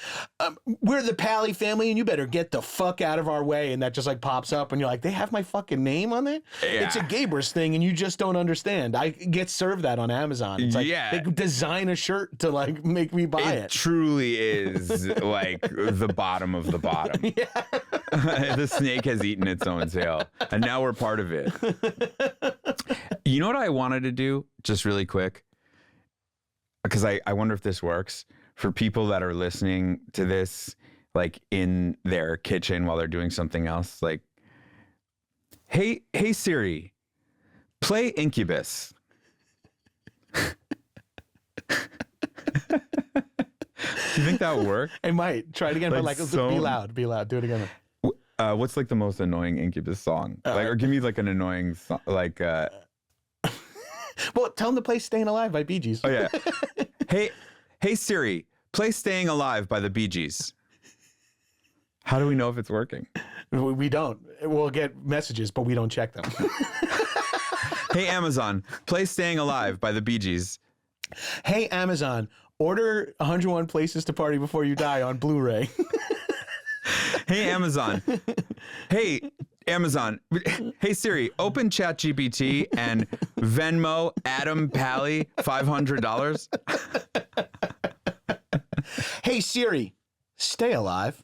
we're the Palin family and you better get the fuck out of our way, and that just like pops up and you're like, they have my fucking name on there. Yeah. It's a Gabrus thing and you just don't understand. I get served that on Amazon. It's like they design a shirt to like make me buy it. It truly is like the bottom of the bottom. The snake has eaten its own tail, and now we're part of it. You know what I wanted to do, just really quick, because I wonder if this works for people that are listening to this, like in their kitchen while they're doing something else. Like, hey Siri, play Incubus. Do you think that would work? It might. Try it again, but like be loud. Be loud. Do it again. What's like the most annoying Incubus song? Like, or give me like an annoying song, like. Well, tell them to play "Staying Alive" by Bee Gees. Oh yeah. Hey Siri, play "Staying Alive" by the Bee Gees. How do we know if it's working? We don't. We'll get messages, but we don't check them. Hey Amazon, play "Staying Alive" by the Bee Gees. Hey Amazon, order 101 Places to Party Before You Die on Blu-ray. Hey Amazon. Hey Siri, open ChatGPT and Venmo Adam Pally $500. Hey Siri, stay alive.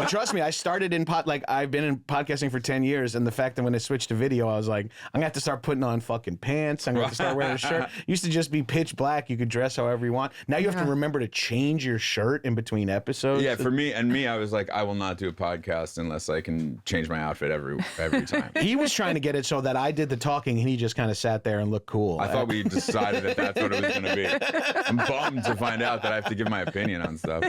Trust me, I started in I've been in podcasting for 10 years, and the fact that when I switched to video, I was like, I'm gonna have to start putting on fucking pants. I'm gonna have to start wearing a shirt. Used to just be pitch black. You could dress however you want. Now you have to remember to change your shirt in between episodes. Yeah, for me, I was like, I will not do a podcast unless I can change my outfit every time. He was trying to get it so that I did the talking, and he just kind of sat there and looked cool. I thought we decided that that's what it was gonna be. I'm bummed to find out that I have to give my opinion on stuff.